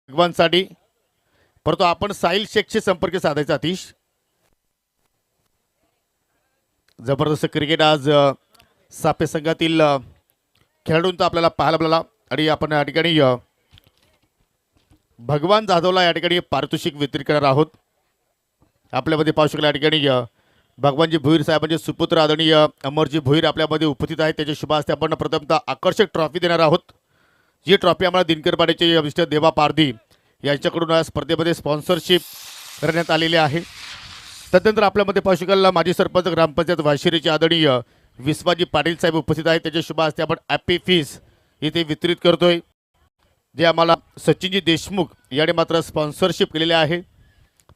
भगवानसाठी, परंतु आपण साहिल शेखशी संपर्क साधायचा अतिश. जबरदस्त क्रिकेट आज सापे संघातील खेळाडूंचा आपल्याला पाहायला आणि आपण या ठिकाणी भगवान जाधवला या ठिकाणी पारितोषिक वितरित करणार आहोत. आपल्यामध्ये पाहू शकला या ठिकाणी भगवानजी भोईर साहेबांचे सुपुत्र आदरणीय अमरजी भोईर आपल्यामध्ये उपस्थित आहेत. त्याच्या शुभ हस्ते आपण प्रथमतः आकर्षक ट्रॉफी देणार आहोत. जी ट्रॉफी आम्हाला दिनकर पाड्याचे मिस्टर देवा पारधी यांच्याकडून या स्पर्धेमध्ये स्पॉन्सरशिप करण्यात आलेली आहे. तदनंतर आपल्यामध्ये पाहू शकाल माजी सरपंच ग्रामपंचायत वाशिरीचे आदरणीय विश्वाजी पाटील साहेब उपस्थित आहेत. त्याच्या शुभ हस्ते आपण ॲपी फीस इथे वितरित करतोय, जे आम्हाला सचिनजी देशमुख याने मात्र स्पॉन्सरशिप केलेले आहे.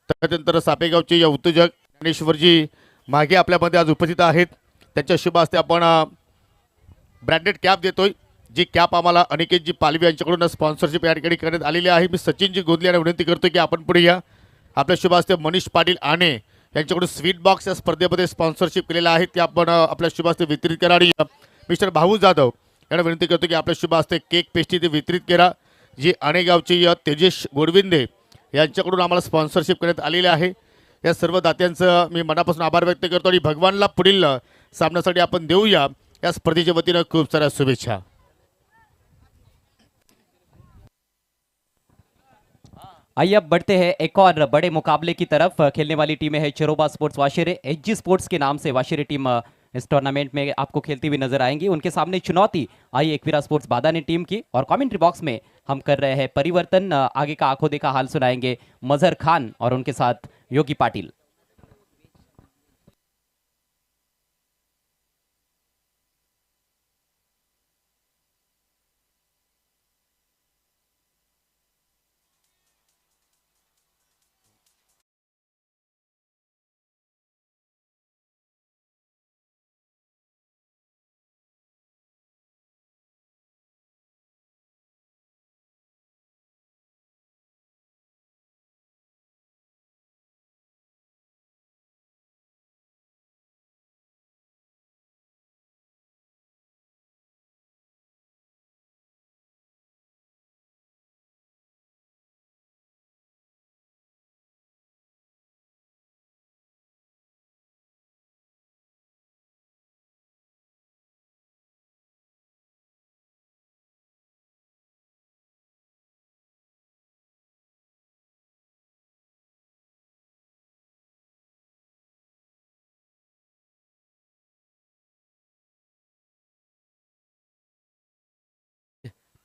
त्यानंतर सापेगावचे या उद्योजक ज्ञानेश्वरजी मागे आपल्यामध्ये आज उपस्थित आहेत. त्यांच्या शुभ हस्ते आपण ब्रँडेड कॅप देतोय. जी कॅप आम्हाला अनिकेतजी पालवी यांच्याकडून स्पॉन्सरशिप या ठिकाणी करण्यात आलेली आहे. मी सचिनजी गोदले यांना विनंती करतो की आपण पुढे या. आपल्या शुभ हस्ते मनीष पाटील आणे यांच्याकडून स्वीट बॉक्स या स्पर्धेमध्ये स्पॉन्सरशिप केलेला आहे, ते आपण आपल्या शुभ हस्ते वितरित करा. आणि मिस्टर भाऊ जाधव यांना विनंती करतो की आपल्या शुभ हस्ते केक पेस्ट्री ते वितरित करा, जी अणेगावची तेजेश गोडविंदे यांच्याकडून आम्हाला स्पॉन्सरशिप करण्यात आलेली आहे. या सर्व दात्यांचं मी मनापासून आभार व्यक्त करतो आणि भगवानला पुढील सामन्यासाठी आपण देऊया या स्पर्धेच्या वतीनं खूप साऱ्या शुभेच्छा. आइए अब बढ़ते हैं एक और बड़े मुकाबले की तरफ. खेलने वाली टीमें हैं चिरोबा स्पोर्ट्स वाशिरे. एचजी स्पोर्ट्स के नाम से वाशिरे टीम इस टूर्नामेंट में आपको खेलती हुई नजर आएंगी. उनके सामने चुनौती आई एकवीरा स्पोर्ट्स बादाने टीम की. और कमेंट्री बॉक्स में हम कर रहे हैं परिवर्तन. आगे का आंखों देखा हाल सुनाएंगे मजहर खान और उनके साथ योगी पाटिल.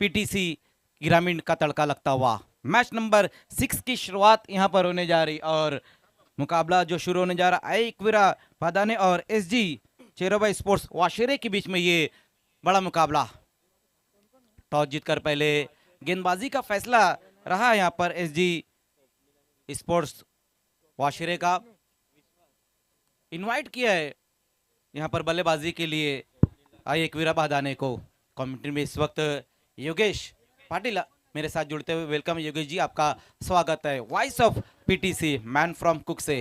पीटीसी ग्रामीण का तड़का लगता हुआ मैच नंबर 6 की शुरुआत यहां पर होने जा रही और मुकाबला जो शुरू होने जा रहा है एकवीरा बादाने और एसजी चिरोबा स्पोर्ट्स वाशिरे के बीच में ये बड़ा मुकाबला. टॉस जीतकर पहले गेंदबाजी का फैसला रहा यहां पर एसजी स्पोर्ट्स वाशिरे का. इनवाइट किया है यहां पर बल्लेबाजी के लिए आई एकवीरा बादाने को. कमेंट्री में इस वक्त योगेश पाटिल मेरे साथ जुड़ते हुए. वेलकम योगेश जी, आपका स्वागत है voice of PTC man from कुक से.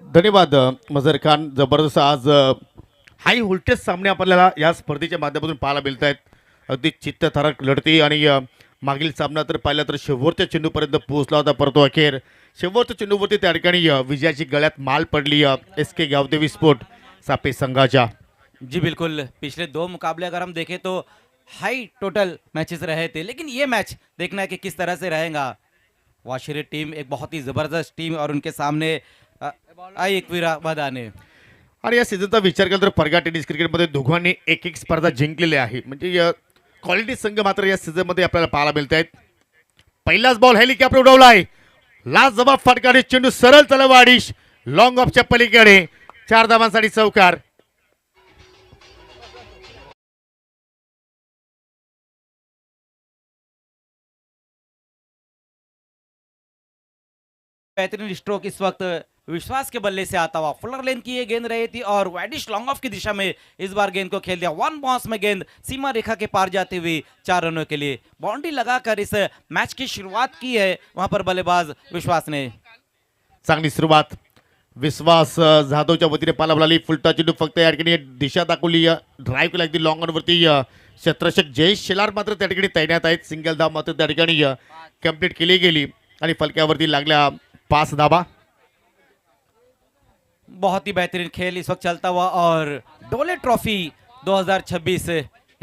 धन्यवाद मजहर खान. जबरदस्त आज हाय व्होल्टेज सामने आपल्याला या स्पर्धेच्या माध्यमातून पाहायला मिळत आहेत. अगदी चित्तथरारक लढती आणि मागील सामना तर पाहिला तर शेवटच्या चेंडूपर्यंत पोहोचला होता, परंतु अखेर शेवटच्या चेंडूवरती त्या ठिकाणी विजयाची गळ्यात माल पडली एसके गावदेवी स्पोर्ट सापे संघाच्या. जी बिल्कुल, पिछले दो मुकाबले अगर हम देखें तो हाई टोटल मैचेस रहे थे, लेकिन ये मैच देखना है कि किस तरह से रहेगा. वाशिरे टीम एक बहुत ही जबरदस्त टीम और उनके सामने आई एकवीरा बादाने. आणि या सीझनचा विचार केला तर परगा टेनिस क्रिकेटमध्ये दोघांनी एक एक स्पर्धा जिंकलेली आहे. म्हणजे क्वालिटी संघ मात्र या सीझनमध्ये आपल्याला पाहायला मिळत आहेत. पहिलाच बॉल हेलिकॉप्टर उडवलाय, लास्ट जबाब फटकाने चेंडू सरळ चलवाडीश लॉंग ऑफच्या पलीकडे 4 धावांसाठी चौकार. बेहतरीन स्ट्रोक इस वक्त विश्वास के बल्ले से आता हुआ. फुलर लेन की ये गेंद रही थी और वैडिश लॉन्ग ऑफ की दिशा में इस बार गेंद को खेल दिया. वन बाउंस में गेंद सीमा रेखा के पार जाती हुई 4 रनों के लिए बाउंड्री लगाकर इस मैच की शुरुआत की है वहां पर बल्लेबाज विश्वास ने. चांगली सुरुवात विश्वास जाधवच्या वतीने पाहायला मिळाली. फुलटा चेंडू फक्त या ठिकाणी दिशा दाखवली, ड्राईव्ह केला अगदी लॉंग ऑनवरती क्षेत्ररक्षक जयेश शेलार मात्र त्या ठिकाणी तैनात आहेत. सिंगल धाव मात्र त्या ठिकाणी कंप्लीट केली गेली आणि फलक्यावरती लागल्या 5 धाबा. बहुत ही बेहतरीन खेल इस वक्त चलता हुआ और डोले ट्रॉफी 2026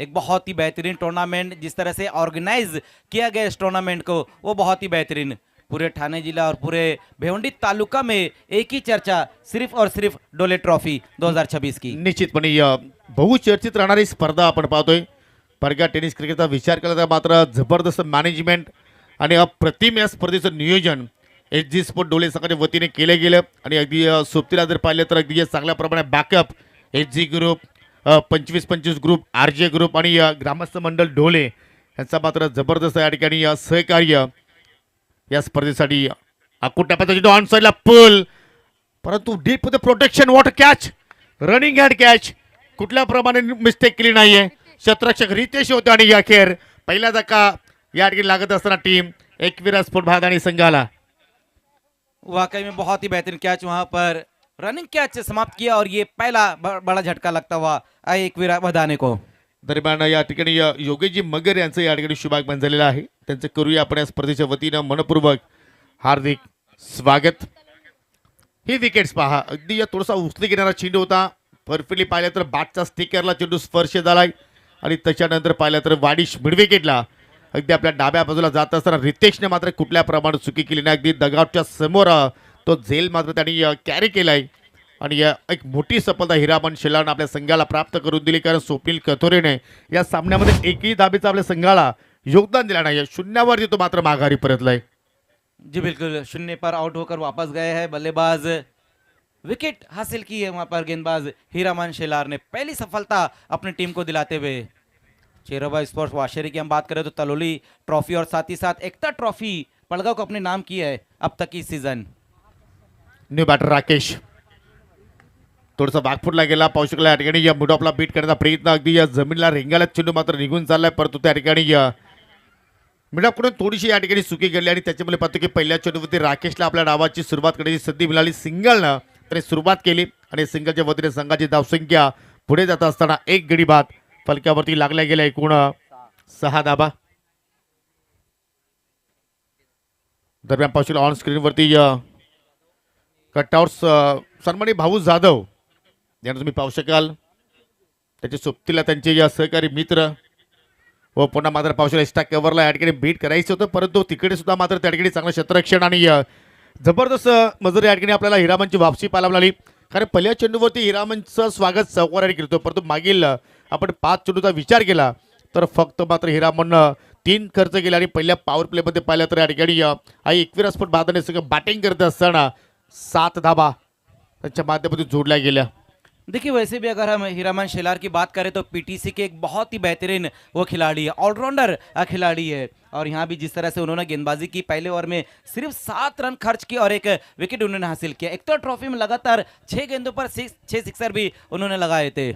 एक बहुत ही बेहतरीन टूर्नामेंट, जिस तरह से ऑर्गेनाइज किया गया इस टूर्नामेंट को वो बहुत ही बेहतरीन. पूरे ठाणे जिला और पूरे भिवंडी तालुका में एक ही चर्चा सिर्फ और सिर्फ डोले ट्रॉफी 2026 की. निश्चितपणे बहुचर्चित राहणारी स्पर्धा आपण पाहतोय. परगा टेनिस क्रिकेटचा विचार केला तर मात्र जबरदस्त मॅनेजमेंट आणि अप्रतिम या स्पर्धेचं नियोजन एच जी स्पोर्ट डोले संघाच्या वतीने केलं गेलं आणि अगदी सोबतीला जर पाहिलं तर अगदी चांगल्या प्रमाणे backup H G group 25-25 group R J group आणि ग्रामस्थ मंडळ डोले यांचा मात्र जबरदस्त या ठिकाणी सहकार्य या स्पर्धेसाठी. आकुट टप्प्याचा ऑन साईडला पुल, परंतु deep the protection water catch, running hand catch, कुठल्या प्रमाणे मिस्टेक केली नाहीये. क्षेत्ररक्षक रितेश होते आणि अखेर पहिला धक्का या ठिकाणी लागत असताना टीम एकविरा स्पोर्ट भादानी संघाला. वाकई में बहुत ही बेहतरीन कैच वहां पर रनिंग कैच से समाप्त किया और ये पहला बड़ा झटका लगता हुआ एकवीरा बधाने को. दरम्यान या ठिकाणी योगेशजी मगर यांचं या ठिकाणी शुभागमन झालेलं आहे. त्यांचं करूया आपण या स्पर्धेच्या वतीनं मनपूर्वक हार्दिक स्वागत. ही विकेट्स पहा, अगदी या थोडासा उचली घेणारा चेंडू होता. परफेक्टली पाहिलं तर बॅटचा स्टिकरला चेंडू स्पर्श झालाय आणि त्याच्यानंतर पाहिलं तर वाडिश मिड विकेटला अगदी आपल्या डाव्या बाजूला जात असताना रितेशने मात्र कुठल्या प्रमाणात चुकी केली नाही. अगदी दगावच्या समोर तो झेल मात्र त्यांनी कॅरी केलाय आणि एक मोठी सफलता हिरामन शेलारने आपल्या संघाला प्राप्त करून दिली. कारण स्वप्नील कथोरेने या सामन्यामध्ये एकही धाबेचा आपल्या संघाला योगदान दिला नाही. शून्यावरती तो मात्र माघारी परतलाय. जी बिल्कुल, शून्य पर आउट होकर वापस गए हैं बल्लेबाज. विकेट हासिल की है वहां पर गेंदबाज हीरामन शेलार ने, पहली सफलता अपनी टीम को दिलाते हुए. चेरोबा स्पोर्ट्स वाशेरी की हम बात करें तो तलोली ट्रॉफी और साथ ही साथ एकता ट्रॉफी पड़गांव को अपने नाम की है अब तक की सीजन. न्यू बॅटर राकेश थोडासा बॅकफुटला गेला. पाहू शकला या ठिकाणी या मिडऑफला बीट करण्याचा प्रयत्न, अगदी या जमिनीला रेंगायला चेंडू मात्र निघून चाललाय. परंतु त्या ठिकाणी मिडऑफकडून थोडीशी या ठिकाणी चुकी घडली आणि त्याच्यामुळे पाहतो की पहिल्या चेंडूवरती राकेशला आपल्या डावाची सुरुवात करण्याची संधी मिळाली. सिंगलनं त्याने सुरुवात केली आणि सिंगलच्या वतीने संघाची धावसंख्या पुढे जात असताना एक गडी बाद फलक्यावरती लागल्या गेल्या एकूण 6 धाबा. दरम्यान पाहू शकला ऑन स्क्रीनवरती कटआउट सन्मानी भाऊ जाधव यांना तुम्ही पाहू शकाल. त्याच्या सोबतीला त्यांचे या सहकारी मित्र व पुन्हा मात्र पाहू शकाल एक्स्ट्रा कव्हरला या ठिकाणी बीट करायचं होतं, परंतु तिकडे सुद्धा मात्र त्या ठिकाणी चांगलं क्षेत्ररक्षण आणि जबरदस्त मजूर या ठिकाणी आपल्याला हिरामनची वापसी पाहायला मिळाली. कारण पहिल्या चेंडूवरती हिरामनचं स्वागत चौकाराने केलं, परंतु मागील आपण 5 चेंडूचा विचार केला तर फक्त मात्र हिरामननं 3 खर्च केला आणि पहिल्या पॉवर प्लेमध्ये पाहिलं तर या ठिकाणी आई एकविरा स्पोर्ट भादाने सगळं बॅटिंग करत असताना 7 धाबा त्यांच्या माध्यमातून जोडल्या गेल्या. देखिए वैसे भी अगर हम हीरामन शेलार की बात करें तो पीटीसी के एक बहुत ही बेहतरीन वो खिलाड़ी है, ऑलराउंडर खिलाड़ी है. और यहाँ भी जिस तरह से उन्होंने गेंदबाजी की, पहले ओवर में सिर्फ 7 रन खर्च किए और एक विकेट उन्होंने हासिल किया. एक तो ट्रॉफी में लगातार 6 गेंदों पर 6 सिक्सर भी उन्होंने लगाए थे.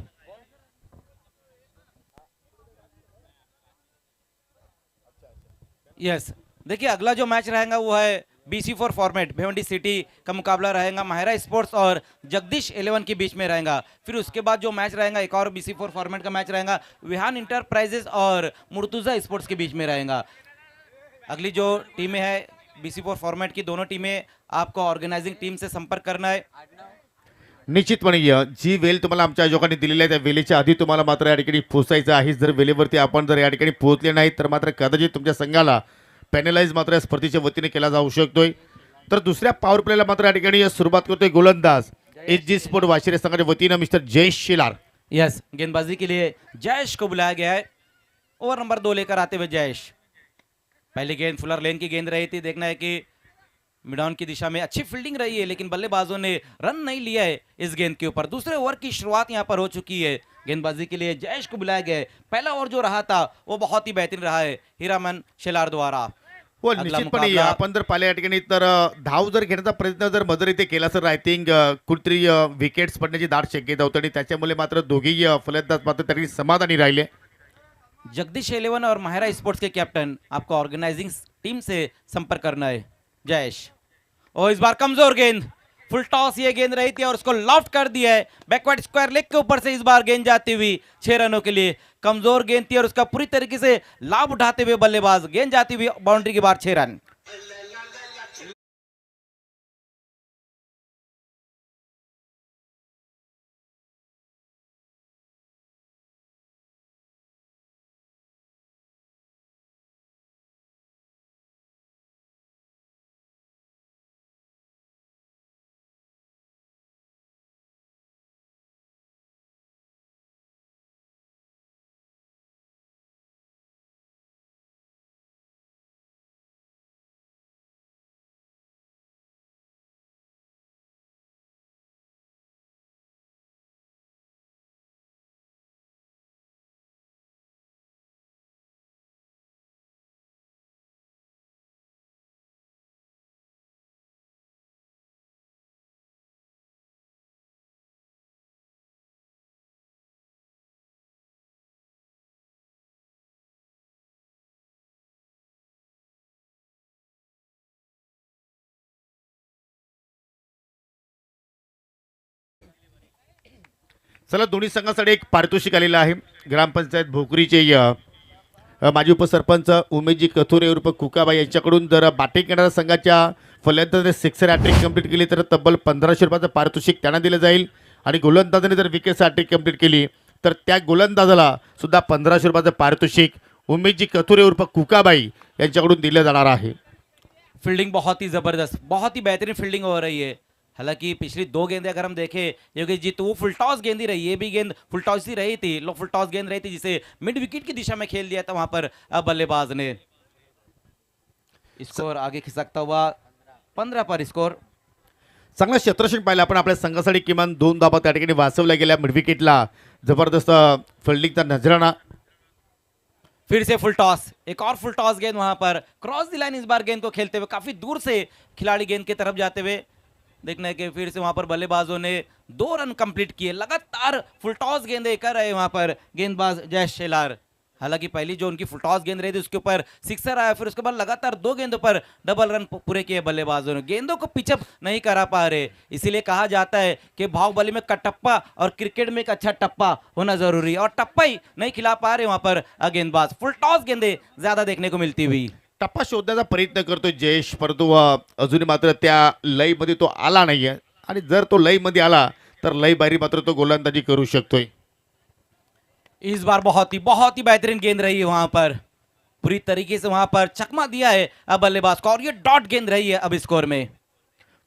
यस, देखिए अगला जो मैच रहेगा वो है BC4 फॉर्मेट. भिवंडी सिटी का मुकाबला रहेगा महारा स्पोर्ट्स और जगदीश 11 के बीच में रहेगा. फिर उसके बाद जो मैच रहेगा एक और BC4 फॉर्मेट का मैच रहेगा विहान इंटरप्राइजेस और मुर्तुजा स्पोर्ट्स के बीच में रहेगा. अगली जो टीमें हैं BC4 फॉर्मेट की, दोनों टीमें आपको ऑर्गेनाइजिंग टीम से संपर्क करना है. निश्चितपणे जी वेल तुम्हाला आमच्या आयोजकांनी दिलेली आहे त्या वेळेच्या आधी तुम्हाला मात्र या ठिकाणी पोहोचायचं आहे. जर वेळेवरती आपण जर या ठिकाणी पोहोचले नाही तर मात्र कदाचित तुमच्या संघाला पॅनलाइज मात्र या स्पर्धेच्या वतीने केला जाऊ शकतोय. तर दुसऱ्या पॉवर प्लेला मात्र या ठिकाणी सुरुवात करतोय गोलंदाज HG स्पोर्ट वाशिरे संघाच्या वतीनं मिस्टर जयेश शेलार. यस, गेंदबाजी के लिए जयेश को बुलाया गया है. ओवर नंबर 2 लेकर आते हुए जयेश. पहली गेंद फुलर लेन की गेंद रही थी. देखना है कि मिडॉन की दिशा में अच्छी फील्डिंग रही है लेकिन बल्लेबाजों ने रन नहीं लिया है इस गेंद के ऊपर. दूसरे ओवर की शुरुआत यहां पर हो चुकी है. गेंदबाजी के लिए जयेश को बुलाया गया है. पहला ओवर जो रहा था वो बहुत ही बेहतरीन रहा है हीरामन शेलार द्वारा. हो निश्चितपणे आपण जर पाहिलं या ठिकाणी तर धाव जर घेण्याचा प्रयत्न जर मदर इथे केला तर आय थिंक कुठेतरी विकेट्स पडण्याची दाट शक्यता होती आणि त्याच्यामुळे मात्र दोघेही फलंदाज मात्र तरी समाधानी राहिले. जगदीश 11 और महारा स्पोर्ट्स के कैप्टन आपको ऑर्गेनाइजिंग टीम से संपर्क करना है. जयेश, और इस बार कमजोर गेंद फुल टॉस ये गेंद रही थी और उसको लॉफ्ट कर दिया है बैकवर्ड स्क्वायर लेग के ऊपर से इस बार गेंद जाती हुई 6 रनों के लिए। कमजोर गेंद थी और उसका पूरी तरीके से लाभ उठाते हुए बल्लेबाज गेंद जाती हुई बाउंड्री के बाहर 6 रन। चला दोन्ही संघासाठी एक पारितोषिक आलेलं आहे. ग्रामपंचायत भोकरीचे माजी उपसरपंच उमेशजी कथोरे उर्फ कुकाबाई यांच्याकडून जर बॅटिंग करणाऱ्या संघाच्या फलंदाजाने सिक्सर हॅट्रिक कंप्लीट केली तर तब्बल 1500 रुपयाचं पारितोषिक त्यांना दिलं जाईल आणि गोलंदाजाने जर विकेट हॅट्रिक कंप्लीट केली तर त्या गोलंदाजाला सुद्धा 1500 रुपयाचं पारितोषिक उमेशजी कथोरे उर्फ कुकाबाई यांच्याकडून दिलं जाणार आहे. फील्डिंग बहुत ही जबरदस्त, बहुत ही बेहतरीन फील्डिंग हो रही है। हालांकि पिछली 2 गेंदें अगर हम देखें योगेश जी तो वो फुल टॉस गेंद ही रही, ये भी गेंद फुल टॉस ही रही थी, लो फुल टॉस गेंद रही थी जिसे मिड विकेट की दिशा में खेल दिया था वहां पर बल्लेबाज ने। स्कोर आगे खिसकता हुआ 15 पर स्कोर। चांगला क्षेत्ररक्षण पाहिलं आपण आपल्या संघासाठी किमान 2 धावा त्या ठिकाणी वाचवल्या गेल्या. मिड विकेटला जबरदस्त फिल्डिंगचा नजराणा. फिर से फुल टॉस, एक और फुल टॉस गेंद वहां पर क्रॉस द लाइन इस बार गेंद को खेलते हुए काफी दूर से खिलाड़ी गेंद की तरफ जाते हुए देखने के फिर से वहां पर बल्लेबाजों ने 2 रन कंप्लीट किए। लगातार फुल टॉस गेंदें कर रहे वहां पर गेंदबाज जय शेलार। हालांकि पहली जो उनकी फुल टॉस गेंद रही थी उसके ऊपर सिक्सर आया, फिर उसके बाद लगातार 2 गेंदों पर डबल रन पूरे किए बल्लेबाजों ने। गेंदों को पिचअप नहीं करा पा रहे, इसीलिए कहा जाता है कि बाहुबली में कटप्पा और क्रिकेट में एक अच्छा टप्पा होना जरूरी है और टप्पा ही नहीं खिला पा रहे वहां पर गेंदबाज। फुल टॉस गेंदें ज्यादा देखने को मिलती हुई। टप्पा शोधण्याचा प्रयत्न करतोय जयेश, परंतु अजूनही मात्र त्या लयमध्ये तो आला नाहीये आणि जर तो लयमध्ये आला तर लय बाहेर मात्र तो गोलंदाजी करू शकतोय. इस बार बहुत ही बेहतरीन गेंद रही है वहां पर, पूरी तरीके से वहां पर चकमा दिया है अब बल्लेबाज को और ये डॉट गेंद रही है अब स्कोर में।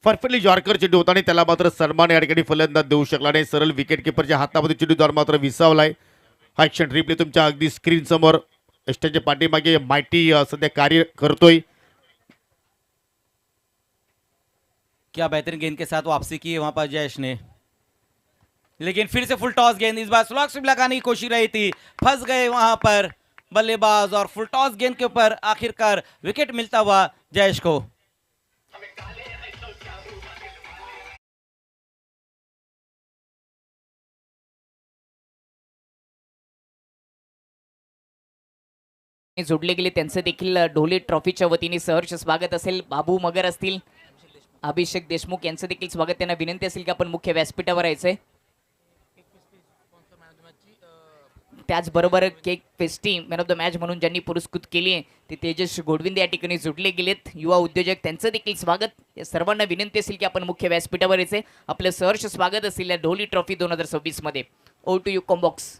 परफेक्टली जॉर्कर चेंडू होता आणि त्याला मात्र सन्मान या ठिकाणी फलंदाज देऊ शकला नाही. सरळ विकेट किपरच्या हातामध्ये चेंडूद्वार मात्र विसावलाय. हा क्षण रिप्ले तुमच्या अगदी स्क्रीन समोर स्टेजच्या पाठीमागे माइटी सध्या कार्य करतोय. क्या बेहतरीन गेंद के साथ वापसी की है वहां पर जयेश ने, लेकिन फिर से फुल टॉस गेंद इस बार स्लॉग स्विप लगाने की कोशिश रही थी, फंस गए वहां पर बल्लेबाज और फुल टॉस गेंद के ऊपर आखिरकार विकेट मिलता हुआ जयेश को। जोडले गेले त्यांचे देखील ढोले ट्रॉफीच्या वतीने सहर्ष स्वागत असेल. बाबू मगर असतील, अभिषेक देशमुख यांचं देखील स्वागत. त्यांना विनंती असेल की आपण मुख्य व्यासपीठावर यायचंय. त्याचबरोबर cake pastry man of the match म्हणून ज्यांनी पुरस्कृत केली आहे ते तेजस गोडविंदे या ठिकाणी जुटले गेलेत, युवा उद्योजक, त्यांचं देखील स्वागत. या सर्वांना विनंती असेल की आपण मुख्य व्यासपीठावर यायचंय. आपलं सहर्ष स्वागत असेल या ढोली ट्रॉफी 2026 मध्ये. Over to you combox.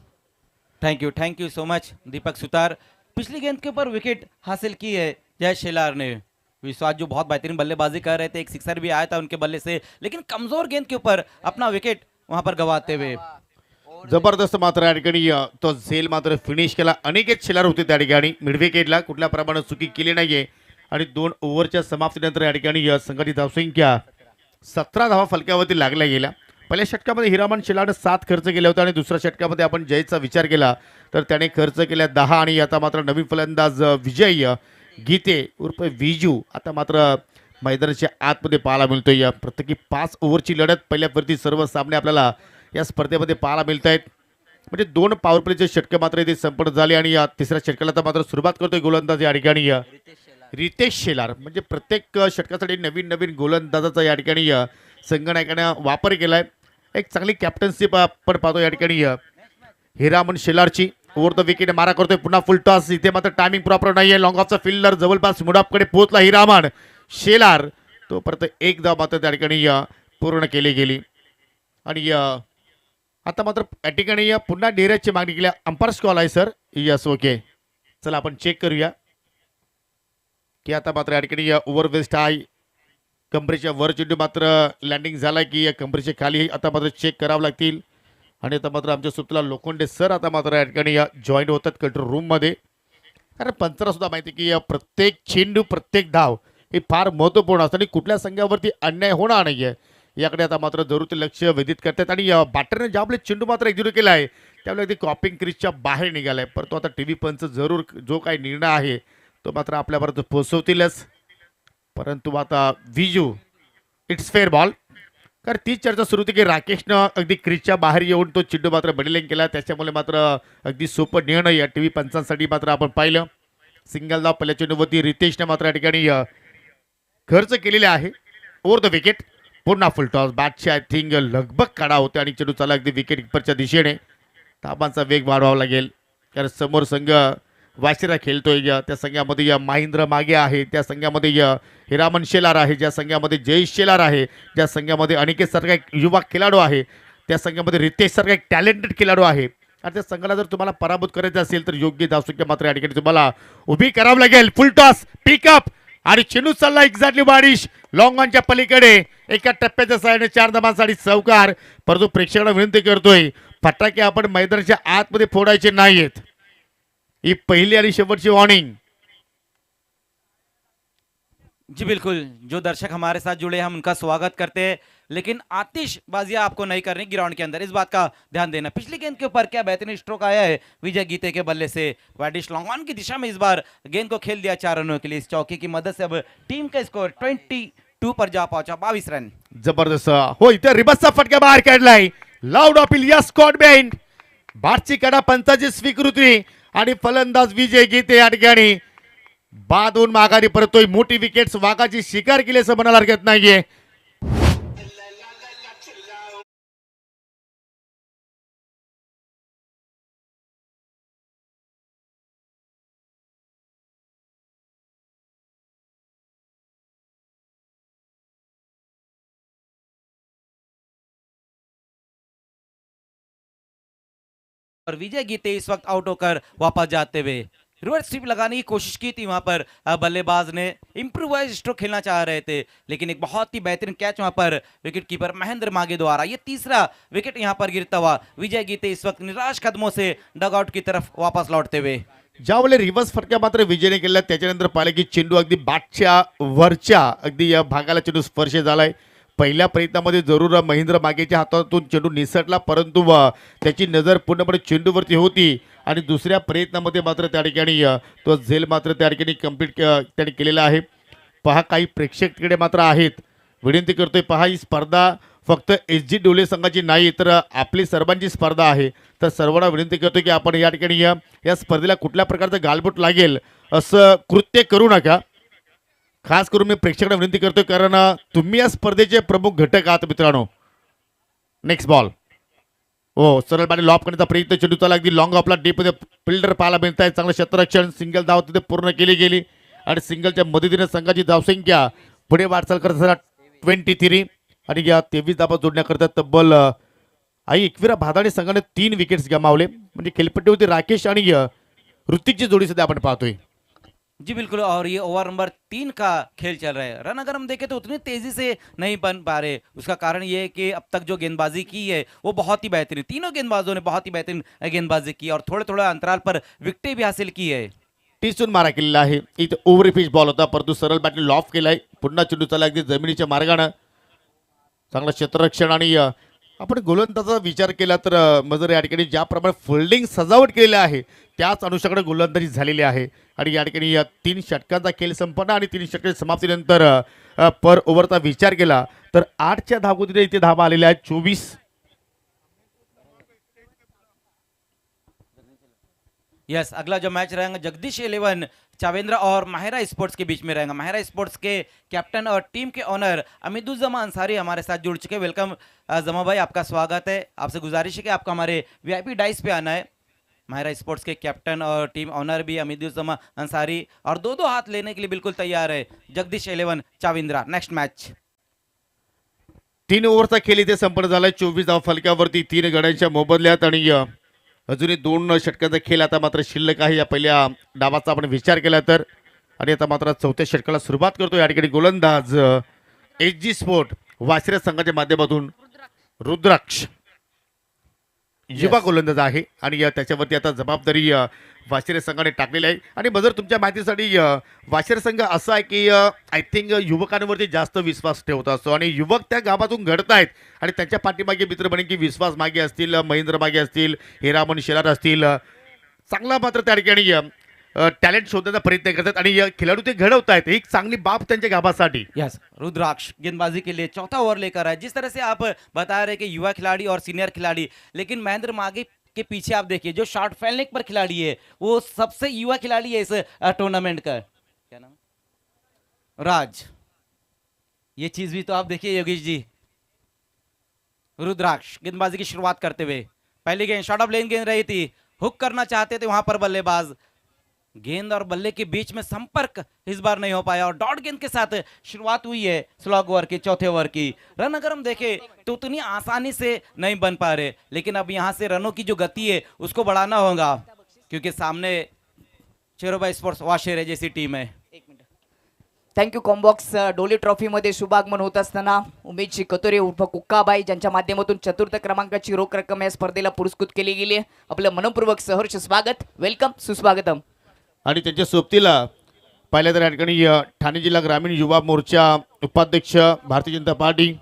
Thank you so much Deepak Sutar. पिछली गेंद के ऊपर विकेट हासिल की है जय शेलार ने। विश्वास जो बहुत बेहतरीन बल्लेबाजी कर रहे थे, एक सिक्सर भी आया था उनके बल्ले से, लेकिन कमजोर गेंद के ऊपर अपना विकेट वहां पर गंवाते हुए। जबरदस्त मात्र या ठिकाणी तो झेल मात्र फिनिश केला. अनेक शेलार होते त्या ठिकाणी. मिड विकेटला कुठल्या प्रमाणात चुकी केली नाहीये आणि 2 ओव्हरच्या समाप्तीनंतर या ठिकाणी संघाची धावसंख्या 17 धावा फलक्यावरती लागल्या गेल्या. पहिल्या षटकामध्ये हिरामन शेलारने 7 खर्च केले होते आणि दुसऱ्या षटकामध्ये आपण जयचा विचार केला तर त्याने खर्च केल्या 10 आणि आता मात्र नवीन फलंदाज विजय गीते उर्फ विजू आता मात्र मैदानाच्या आतमध्ये पाहायला मिळतोय. प्रत्येकी 5 ओव्हरची लढत पहिल्यावरती सर्व सामने आपल्याला या स्पर्धेमध्ये पाहायला मिळत आहेत. म्हणजे 2 पॉवर प्लेचे षटके मात्र इथे संपन्न झाले आणि या तिसऱ्या षटकाला तर मात्र सुरुवात करतोय गोलंदाज या ठिकाणी रितेश शेलार. म्हणजे प्रत्येक षटकासाठी नवीन गोलंदाजाचा या ठिकाणी संघनायकानं वापर केलाय. एक चांगली कॅप्टन्शिप आपण पाहतो या ठिकाणी हिरामन शेलारची. ओव्हर द विकेट मारा करतोय, पुन्हा फुल टॉस. इथे मात्र टायमिंग प्रॉपर नाहीये. लॉंग ऑफचा फिल्डर जवळपास मुडापकडे पोहोचला हिरामन शेलार. तो परत एक धाव मात्र त्या ठिकाणी पूर्ण केली गेली. आणि आता मात्र या ठिकाणी पुन्हा डेऱ्याची मागणी केली. अंपायर्स कॉल आहे सर. यस ओके, चला आपण चेक करूया की आता मात्र या ठिकाणी ओव्हर वेस्ट आहे. कंपनीच्या वर चेंडू मात्र लँडिंग झाला की या कंपनीच्या खाली आता मात्र चेक करावं लागतील. आणि आता मात्र आमच्या सुप्तला लोखंडे सर आता मात्र या ठिकाणी जॉईन होतात कंट्रोल रूममध्ये. कारण पंचाला सुद्धा माहिती की प्रत्येक चेंडू प्रत्येक धाव हे फार महत्त्वपूर्ण असतं आणि कुठल्या संघावरती अन्याय होणार नाही आहे याकडे आता मात्र जरूर ते लक्ष वेधित करतात. आणि बॅटरने ज्या आपले चेंडू मात्र एक्झिक्यूट केला आहे त्यावेळेला अगदी क्रॉपिंग क्रीजच्या बाहेर निघाला आहे. परंतु आता टी व्ही पंच जरूर जो काही निर्णय आहे तो मात्र आपल्यापर्यंत पोहोचवतीलच. परंतु आता विजू इट्स फेअर बॉल. कारण तीच चर्चा सुरू होती की राकेशनं अगदी क्रीजच्या बाहेर येऊन तो चेंडू मात्र बडिलिंग केला, त्याच्यामुळे मात्र अगदी सोपं निर्णय या टी व्ही पंचांसाठी मात्र आपण पाहिलं. सिंगल धाव पहिल्या चेंडूवरती रितेशनं मात्र या ठिकाणी खर्च केलेले आहे. ओव्हर द विकेट पुन्हा फुल टॉस. बॅटची आय थिंक लगभग काढा होते आणि चेंडू चालला अगदी विकेट किपरच्या दिशेने. धावांचा वेग वाढवावा लागेल कारण समोर संघ वाशिरा खेळतोय. त्या संघामध्ये महिंद्र मागे आहे, त्या संघामध्ये हिरामन शेलार आहे, ज्या संघामध्ये जयेश शेलार आहे, ज्या संघामध्ये अनिकेत सारखा एक युवा खेळाडू आहे, त्या संघामध्ये रितेश सारखा एक टॅलेंटेड खेळाडू आहे. आणि त्या संघाला जर तुम्हाला पराभूत करायचं असेल तर योग्य धावसंख्या मात्र या ठिकाणी तुम्हाला उभी करावं लागेल. फुल टॉस पिकअप आणि चेंडू चालला एक्झॅक्टली बारिश लॉंग ऑनच्या पलीकडे. एका टप्प्याच्या साहाय्याने 4 धावांसाठी चौकार. परंतु प्रेक्षकांना विनंती करतोय फटाके आपण मैदानाच्या आतमध्ये फोडायचे नाहीत. ही पहिली आणि शेवटची वॉर्निंग. जी बिल्कुल, जो दर्शक हमारे साथ जुड़े हम उनका स्वागत करते हैं, लेकिन आतिशबाजियां आपको नहीं करनी ग्राउंड के अंदर, इस बात का ध्यान देना। पिछली गेंद के ऊपर क्या बेहतरीन स्ट्रोक आया है विजय गीते के बल्ले से। वाडिश लॉन्ग ऑन की दिशा में इस बार गेंद को खेल दिया 4 रनों के लिए। इस चौके की मदद से अब टीम का स्कोर 22 पर जा पहुंचा, 22 रन। जबरदस्त हो, इथे रिबसचा फटका बाहेर काढलाय. लाऊड अपील या स्कॉट बेंड. बारची कडा पंचाची स्वीकृती आणि फलंदाज विजय गीते या ठिकाणी बादून माघारी परतोय. मोठी विकेट्स वाघाची शिकार केली असं म्हणायला हरकत नाहीये. और विजय गीते इस वक्त आउट होकर वापस जाते हुए रिवर्स स्वीप लगाने की कोशिश की थी। वहां पर बल्लेबाज ने इंप्रूवाइज स्ट्रोक खेलना चाह रहे थे, लेकिन एक बहुत ही बेहतरीन कैच वहां पर विकेट कीपर महेंद्र मागे द्वारा। ये तीसरा विकेट यहां पर गिरता हुआ विजय गीते इस वक्त निराश कदमों से डगआउट की तरफ वापस लौटते हुए। ज्यावेळेला रिव्हर्स फटका मात्र विजयने केला त्याच्यानंतर पाहिलं की चेंडू अगदी बॅटच्या वरच्या अगदी या भागाला चेंडू स्पर्श झालाय. पहिल्या प्रयत्नामध्ये जरूर महेंद्र मागेच्या हातातून चेंडू निसटला, परंतु त्याची नजर पूर्णपणे चेंडूवरती होती आणि दुसऱ्या प्रयत्नामध्ये मात्र त्या ठिकाणी तो झेल मात्र त्या ठिकाणी कंप्लीट त्याने केलेला आहे. पहा काही प्रेक्षक तिकडे मात्र आहेत. विनंती करतोय पहा, ही स्पर्धा फक्त SG डोले संघाची नाही तर आपली सर्वांची स्पर्धा आहे. तर सर्वांना विनंती करतो की आपण या ठिकाणी या स्पर्धेला कुठल्या प्रकारचं गालबोट लागेल असं कृत्य करू नका. खास करून मी प्रेक्षकांना विनंती करतोय कारण तुम्ही या स्पर्धेचे प्रमुख घटक आहात मित्रांनो. नेक्स्ट बॉल हो, सरळ बाडी लॉप करण्याचा प्रयत्न, चेंडू चालला अगदी लॉंग ऑफला डीपमध्ये फिल्डर पाहायला मिळत आहे. चांगलं क्षेत्ररक्षण, सिंगल धाव तिथे पूर्ण केली गेली आणि सिंगलच्या मदतीने संघाची धावसंख्या पुढे वाटचाल करत असताना 23 आणि या 23 धावा जोडण्याकरता तब्बल आई एकविरा भादाणे संघाने 3 विकेट्स गमावले. म्हणजे खेळपट्टीवरती राकेश आणि ऋतिकची जोडी सध्या आपण पाहतोय. जी बिल्कुल, और ये ओवर नंबर 3 का खेल चल रहा है। रन अगर हम देखें तो उतनी तेजी से नहीं बन पा रहे। उसका कारण ये है कि अब तक जो गेंदबाजी की है वो बहुत ही बेहतरीन, तीनों गेंदबाजों ने बहुत ही बेहतरीन गेंदबाजी की और थोड़े थोड़े अंतराल पर विकेटें भी हासिल की है। टीसून मारा केलेला आहे. इथे ओव्हर पिच बॉल होता, परंतु सरळ बॅटने लॉफ केलाय. पुन्हा चेंडू चालला अगदी जमिनीच्या मार्गाने. चांगलं क्षेत्ररक्षण आणि आपण गोलंदाजाचा विचार केला तर मजर या ठिकाणी ज्याप्रमाणे फोल्डिंग सजावट केलेली आहे त्याच अनुषंगाने गोलंदाजी झालेली आहे. आणि या ठिकाणी 3 षटकांचा खेळ संपन्न आणि 3 षटके समाप्तीनंतर पर ओव्हरचा विचार केला तर 8च्या धावगतीने इथे धावा आलेल्या आहेत 24. यस, अगला जो मैच रहेगा जगदीश 11 चावेंद्रा और माहिरा स्पोर्ट्स के बीच में रहेगा। माहिरा स्पोर्ट्स के कैप्टन और टीम के ओनर अमीदुज्जमा अंसारी हमारे साथ जुड़ चुके हैं। वेलकम जमा भाई, आपका स्वागत है। आपसे गुजारिश है कि आपका हमारे वीआईपी डाइस पे आना है। माहिरा स्पोर्ट्स के कैप्टन और टीम ओनर भी अमीदुज्जमा अंसारी और दो हाथ लेने के लिए बिल्कुल तैयार है जगदीश 11 चावेंद्रा। नेक्स्ट मैच 3 ओव्हरचा खेळ इथे संपन्न झालाय। 24 धाव फलकावरती 3 गड्यांच्या मोबदल्यात आणि अजूनही 2 षटकांचा खेळ आता मात्र शिल्लक आहे। या पहिल्या डावाचा आपण विचार केला तर आणि आता मात्र चौथ्या षटकाला सुरुवात करतो। या ठिकाणी गोलंदाज एच.जी. स्पोर्ट वाशिरे संघाच्या माध्यमातून रुद्राक्ष युवा गोलंदाज आहे आणि त्याच्यावरती आता जबाबदारी वाशिरे संघाने टाकलेली आहे। आणि जर तुमच्या माहितीसाठी वाशिरे संघ असा आहे की आय थिंक युवकांवरती जास्त विश्वास ठेवत असतो आणि युवक त्या गावातून घडतायत आणि त्यांच्या पाठीमागे मित्र बने की विश्वास मागे असतील, महेंद्र मागे असतील, हिरामन शेलार असतील, चांगला मात्र त्या ठिकाणी टॅलेंट शोधण्याचा प्रयत्न करतात आणि खेळाडू ते घडवत आहेत। एक चांगली बाब त्यांच्या गावासाठी। यस, रुद्राक्ष गेंदबाजी के लिए चौथा ओवर लेकर आए। जिस तरह से आप बता रहे कि युवा खिलाड़ी और सीनियर खिलाड़ी, लेकिन महेंद्र मागे के पीछे आप देखिए जो शॉर्ट फैलने पर खिलाड़ी है वो सबसे युवा खिलाड़ी है इस टूर्नामेंट का। क्या नाम है? राज। ये चीज भी तो आप देखिए योगेश जी। रुद्राक्ष गेंदबाजी की शुरुआत करते हुए पहली गेंद शॉर्ट ऑफ लेन गेंद रही थी, हुक करना चाहते थे वहां पर बल्लेबाज, गेंद और बल्ले के बीच में संपर्क इस बार नहीं हो पाया और डॉट गेंद के साथ शुरुआत हुई है स्लॉग ओवर के चौथे ओवर की। रन अगर हम देखें तो उतनी आसानी से नहीं बन पा रहे, लेकिन अब यहां से रनों की जो गति है उसको बढ़ाना होगा क्योंकि सामने चेरोबा स्पोर्ट्स वाशिरे जैसी टीम है। थँक्यू कॉम्बॉक्स डोली ट्रॉफीमध्ये शुभागमन होत असताना उमेश कतोरे उर्फ कुक्काबाई ज्यांच्या माध्यमातून चतुर्थ क्रमांकाची रोख रक्कम या स्पर्धेला पुरस्कृत केली गेली आहे। आपलं मनपूर्वक सहर्ष स्वागत, वेलकम, सुस्वागतम। आणि त्यांच्या सोबतीला पाहिलं तर या ठिकाणी ठाणे जिल्हा ग्रामीण युवा मोर्चा उपाध्यक्ष भारतीय जनता पार्टी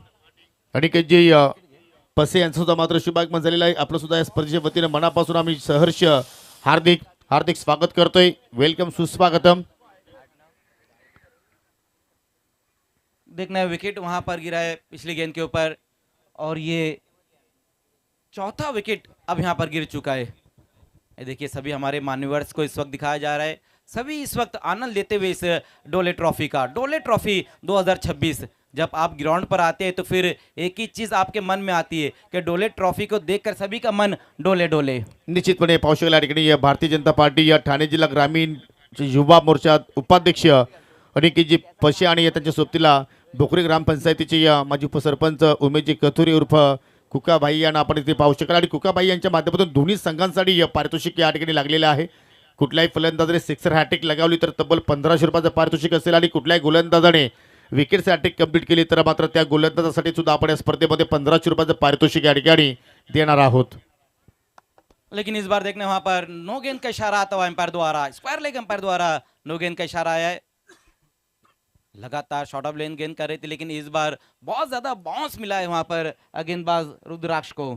आणि के जे पसे यांचं सुद्धा मात्र शुभागमन झालेलं आहे। आपलं सुद्धा या स्पर्धेच्या वतीने मनापासून आम्ही सहर्ष हार्दिक हार्दिक स्वागत करतोय। वेलकम, सुस्वागतम। देखना है विकेट वहां पर गिरा है पिछली गेंद के ऊपर और ये चौथा विकेट अब यहां पर गिर चुका है। ये देखिए सभी हमारे मान्यवर्स को इस वक्त दिखाया जा रहा है, सभी इस वक्त आनंद लेते हुए इस डोले ट्रॉफी का। डोले ट्रॉफी 2026 जब आप ग्राउंड पर आते हैं तो फिर एक ही चीज आपके मन में आती है कि डोले ट्रॉफी को देखकर सभी का मन डोले डोले। निश्चितपणे पाहू शकाल या ठिकाणी भारतीय जनता पार्टी या ठाणे जिल्हा ग्रामीण युवा मोर्चा उपाध्यक्ष आणि के जी पशे आणि त्यांच्या सोबतीला भोकरे ग्रामपंचायतीचे माजी उपसरपंच उमेशजी कथुरे उर्फ कुकाबाई यांना आपण इथे पाहू शकाल आणि कुकाबाई यांच्या माध्यमातून दोन्ही संघांसाठी पारितोषिक या ठिकाणी लागलेले आहे। कुठल्याही फलंदाजाने सिक्सर हॅट्रिक लगावली तर तब्बल 1500 रुपयाचं पारितोषिक असेल आणि कुठल्याही गोलंदाजाने विकेट हॅट्रिक कंप्लीट केली तर मात्र त्या गोलंदाजासाठी सुद्धा आपण या स्पर्धेमध्ये 1500 रुपयाचं पारितोषिक या ठिकाणी देणार आहोत। लेकिन इस बार देखने वहां पर नो गेंद का इशारा आता हुआ एम्पायर द्वारा, स्क्वायर लेग एम्पायर द्वारा नो गेंद का इशारा आया है। लगातार शॉर्ट ऑफ लेन गेंद कर रही थी लेकिन इस बार बहुत ज्यादा बाउंस मिला है वहां पर गेंदबाज रुद्राक्ष को।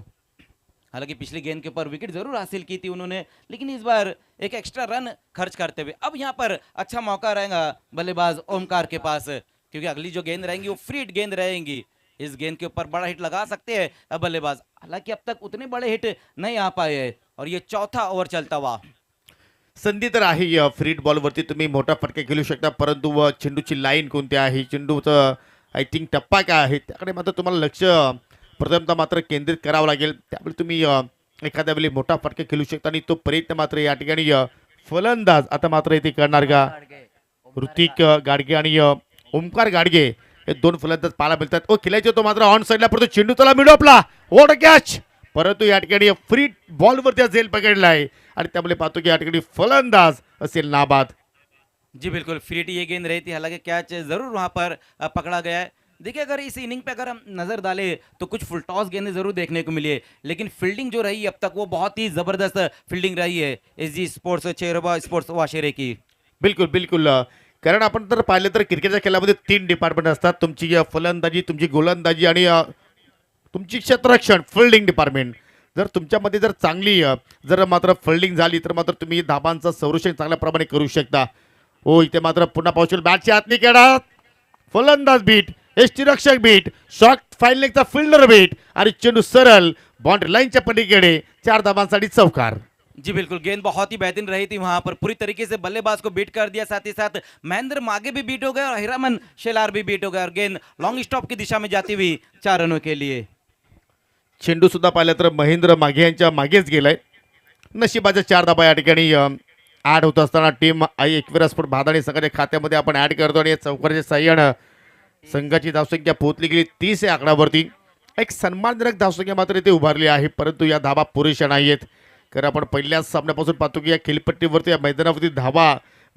हालांकि पिछली गेंद के ऊपर विकेट जरूर हासिल की थी उन्होंने, लेकिन इस बार एक एक्स्ट्रा रन खर्च करते हुए अब यहां पर अच्छा मौका रहेगा बल्लेबाज ओमकार के पास क्योंकि अगली जो गेंद रहेंगी वो फ्री हिट गेंद रहेंगी। इस गेंद के ऊपर बड़ा हिट लगा सकते हैं बल्लेबाज, हालांकि अब तक उतने बड़े हिट नहीं आ पाए हैं और ये चौथा ओवर चलता हुआ। संधी तर आहे फ्री बॉलवरती तुम्ही मोठा फटका खेळू शकता, परंतु चेंडूची लाईन कोणती आहे, चेंडूचं आय थिंक टप्पा काय आहे त्याकडे मात्र तुम्हाला लक्ष प्रथमतः मात्र केंद्रित करावं लागेल। त्यामुळे तुम्ही एखाद्या वेळी मोठा फटका खेळू शकता आणि तो प्रयत्न मात्र या ठिकाणी फलंदाज आता मात्र इथे करणार का ऋतिक गाडगे आणि ओमकार गाडगे हे दोन फलंदाज पाहायला मिळतात। ओ खेळायचे तो मात्र ऑन साईडला परंतु चेंडू त्याला मिळू आपला वॉट कॅच, परंतु या ठिकाणी फ्री बॉलवरती झेल पकडला आहे आणि त्यामुळे पाहतो की या ठिकाणी फलंदाज असेल नाबाद। जी बिल्कुल, फ्री हिट ये गेंद रही थी, हालांकि कैच जरूर वहां पर पकड़ा गया है। देखिए अगर इस इनिंग पे अगर हम नजर डालें तो कुछ फुल टॉस गेंदें जरूर देखने को मिली है, लेकिन फील्डिंग जो रही अब तक वो बहुत ही जबरदस्त फील्डिंग रही है एसजी स्पोर्ट्स चेरोबा स्पोर्ट्स वाशिरे की। बिल्कुल बिल्कुल, कारण आपण तर पाहिलं तर क्रिकेटच्या खेळामध्ये 3 डिपार्टमेंट असतात, तुमची फलंदाजी, तुमची गोलंदाजी आणि तुमची क्षेत्ररक्षण फील्डिंग डिपार्टमेंट। जर तुमच्यामध्ये जर चांगली जर मात्र फील्डिंग झाली तर मात्र तुम्ही धाबांचं संरक्षण चांगल्या प्रमाणे करू शकता। हो इथे मात्र पुन्हा पाहू शकतो बॅटच्या आतली खेळा फलंदाज बीट, यष्टीरक्षक बीट, शॉट फाईनलेगचा फिल्डर बीट आणि चेंडू सरळ बाउंड्री लाईनच्या पलीकडे 4 धाबांसाठी चौकार। जी बिल्कुल, गेंद बहुत ही बेहतरीन रही थी वहां पर, पूरी तरीके से बल्लेबाज को बीट कर दिया, साथ ही साथ महेंद्र मागे भी बीट हो गए और हिरामन शेलार भी बीट हो गए और गेंद लॉन्ग स्टॉप की दिशा में जाती हुई 4 रनों के लिए। चेंडू सुद्धा पाहिलं तर महेंद्र मागे यांच्या मागेच गेलाय. नशिबाच्या 4 धाबा या ठिकाणी ॲड होत असताना टीम आई एकविरा स्पोर्ट भादाणी संघाच्या खात्यामध्ये आपण ॲड करतो आणि या चौकाराच्या साह्यानं संघाची धावसंख्या पोहोचली गेली 30 या आकड्यावरती. एक सन्मानजनक धावसंख्या मात्र इथे उभारली आहे, परंतु या धाबा पुरेशा नाही आहेत. कारण आपण पहिल्याच सामन्यापासून पाहतो की या खेळपट्टीवरती या मैदानावरती धावा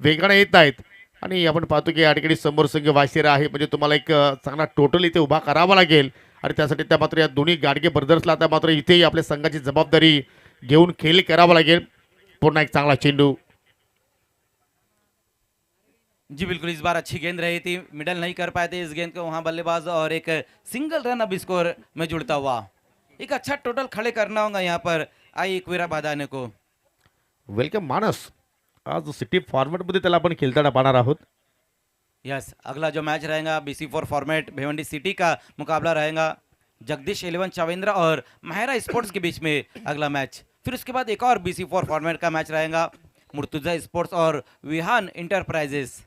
वेगाने येत आहेत आणि आपण पाहतो की या ठिकाणी समोर संघ वाशिरा आहे, म्हणजे तुम्हाला एक चांगला टोटल इथे उभा करावा लागेल आणि त्यासाठी त्या मात्र या दोन्ही गाडगे ब्रदर्सला आता मात्र इथेही आपल्या संघाची जबाबदारी घेऊन खेळ करावा लागेल. पुन्हा एक चांगला चेंडू. जी बिल्कुल, इस बार अच्छी गेंद रही थी, मिडल नहीं कर पाए थे इस गेंद को वहां बल्लेबाज और एक सिंगल रन अब स्कोर में जुड़ता हुआ। एक अच्छा टोटल खड़े करना होगा यहाँ पर आई एकविरा बादाने को। वेलकम मानस. आज सिटी फॉर्मॅटमध्ये त्याला आपण खेळताना पाहणार आहोत. यस, अगला जो मैच रहेगा BC4 फॉर्मेट भिवंडी सिटी का मुकाबला रहेगा जगदीश 11 चावेंद्र और महरा स्पोर्ट्स के बीच में अगला मैच। फिर उसके बाद एक और BC4 फॉर्मेट का मैच रहेगा मुर्तुजा स्पोर्ट्स और विहान इंटरप्राइजेस।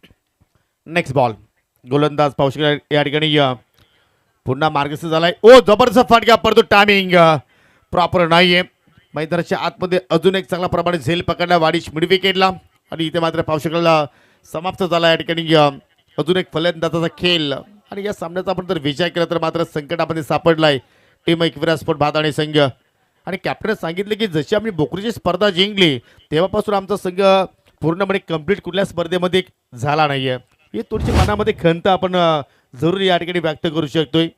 Next ball. गोलंदाज पाहू शकाल या ठिकाणी पुन्हा मार्गस्थ झालाय. ओ जबरदस्त फटका, परंतु टायमिंग प्रॉपर नाहीये. मैदानाच्या आतमध्ये अजून एक चांगला प्रमाणे झेल पकडला वाडिश मिड विकेटला आणि इथे मात्र पाहू शकाल समाप्त झाला या ठिकाणी अजून एक फलंदाजाचा खेळ आणि या सामन्याचा आपण जर विचार केला तर मात्र संकटामध्ये सापडलाय टीम एकविरा स्पोर्ट भादाणी संघ. आणि कॅप्टन सांगितले की जशी आम्ही बोकरीची स्पर्धा जिंकली तेव्हापासून आमचा संघ पूर्णपणे कंप्लीट कुठल्या स्पर्धेमध्ये झाला नाहीये. ही थोडीशी मनामध्ये खंत आपण जरूर या ठिकाणी व्यक्त करू शकतोय.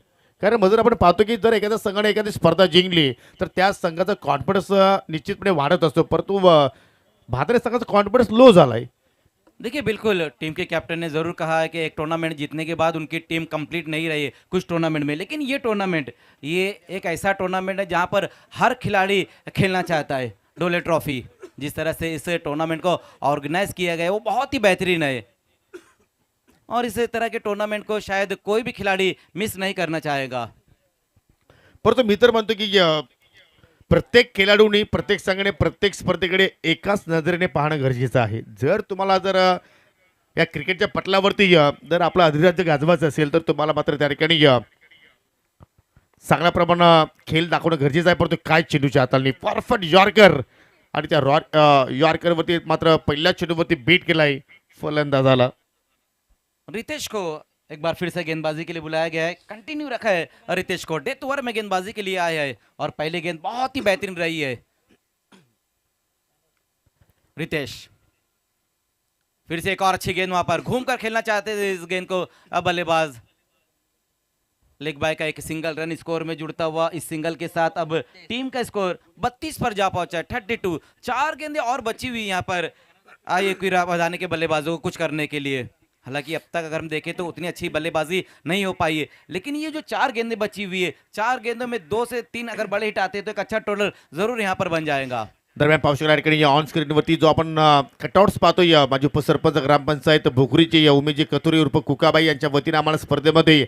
कारण जर आपण पाहतो की जर एखाद्या संघाने एखादी स्पर्धा जिंकली तर त्या संघाचा कॉन्फिडन्स निश्चितपणे वाढत असतो, परंतु भादाणी संघाचा कॉन्फिडन्स लो झालाय. देखिए बिल्कुल, टीम के कैप्टन ने ज़रूर कहा है कि एक टूर्नामेंट जीतने के बाद उनकी टीम कंप्लीट नहीं रही है कुछ टूर्नामेंट में, लेकिन ये टूर्नामेंट ये एक ऐसा टूर्नामेंट है जहां पर हर खिलाड़ी खेलना चाहता है। डोले ट्रॉफी जिस तरह से इस टूर्नामेंट को ऑर्गेनाइज किया गया है वो बहुत ही बेहतरीन है और इस तरह के टूर्नामेंट को शायद कोई भी खिलाड़ी मिस नहीं करना चाहेगा। परंतु मी तर म्हणतो की प्रत्येक खेळाडूंनी प्रत्येक संघाने प्रत्येक स्पर्धेकडे एकाच नजरेने पाहणं गरजेचं आहे. जर तुम्हाला जर या क्रिकेटच्या पटलावरती जर आपलं अधिराज्य गाजवायचं असेल तर तुम्हाला मात्र त्या ठिकाणी चांगल्या प्रमाणात खेळ दाखवणं गरजेचं आहे. परंतु काय चेंडूच्या हाताने परफेक्ट यॉर्कर आणि त्या यॉर्करवरती मात्र पहिल्या चेंडूवरती बीट केलाय फलंदाजाला. रितेश को एक बार फिर से गेंदबाजी के लिए बुलाया गया है, कंटिन्यू रखा है रितेश को, डेथ ओवर में गेंदबाजी के लिए आया है और पहली गेंद बहुत ही बेहतरीन रही है। रितेश फिर से एक और अच्छी गेंद वहां पर घूमकर खेलना चाहते थे इस गेंद को, अब बल्लेबाज लेग बाय का एक सिंगल रन स्कोर में जुड़ता हुआ, इस सिंगल के साथ अब टीम का स्कोर 32 पर जा पहुंचा है, 32। 4 गेंदें और बची हुई यहाँ पर आई एकविरा बादाने के बल्लेबाजों को कुछ करने के लिए। हालांकि अब तक अगर हम देखें तो उतनी अच्छी बल्लेबाजी नहीं हो पाई है, लेकिन ये जो 4 गेंदें बची हुई है, 4 गेंदों में 2 से 3 अगर बड़े हिट आते हैं तो एक अच्छा टोटल जरूर यहाँ पर बन जाएगा। दरम्यान पाहू शकला ठिकाणी ऑन स्क्रीनवरती जो आपण कटआउट्स पाहतो या माजी उपसरपंच ग्रामपंचायत भोकरीचे या उमेजी कथुरी उर्फ कुकाबाई यांच्या वतीने आम्हाला स्पर्धेमध्ये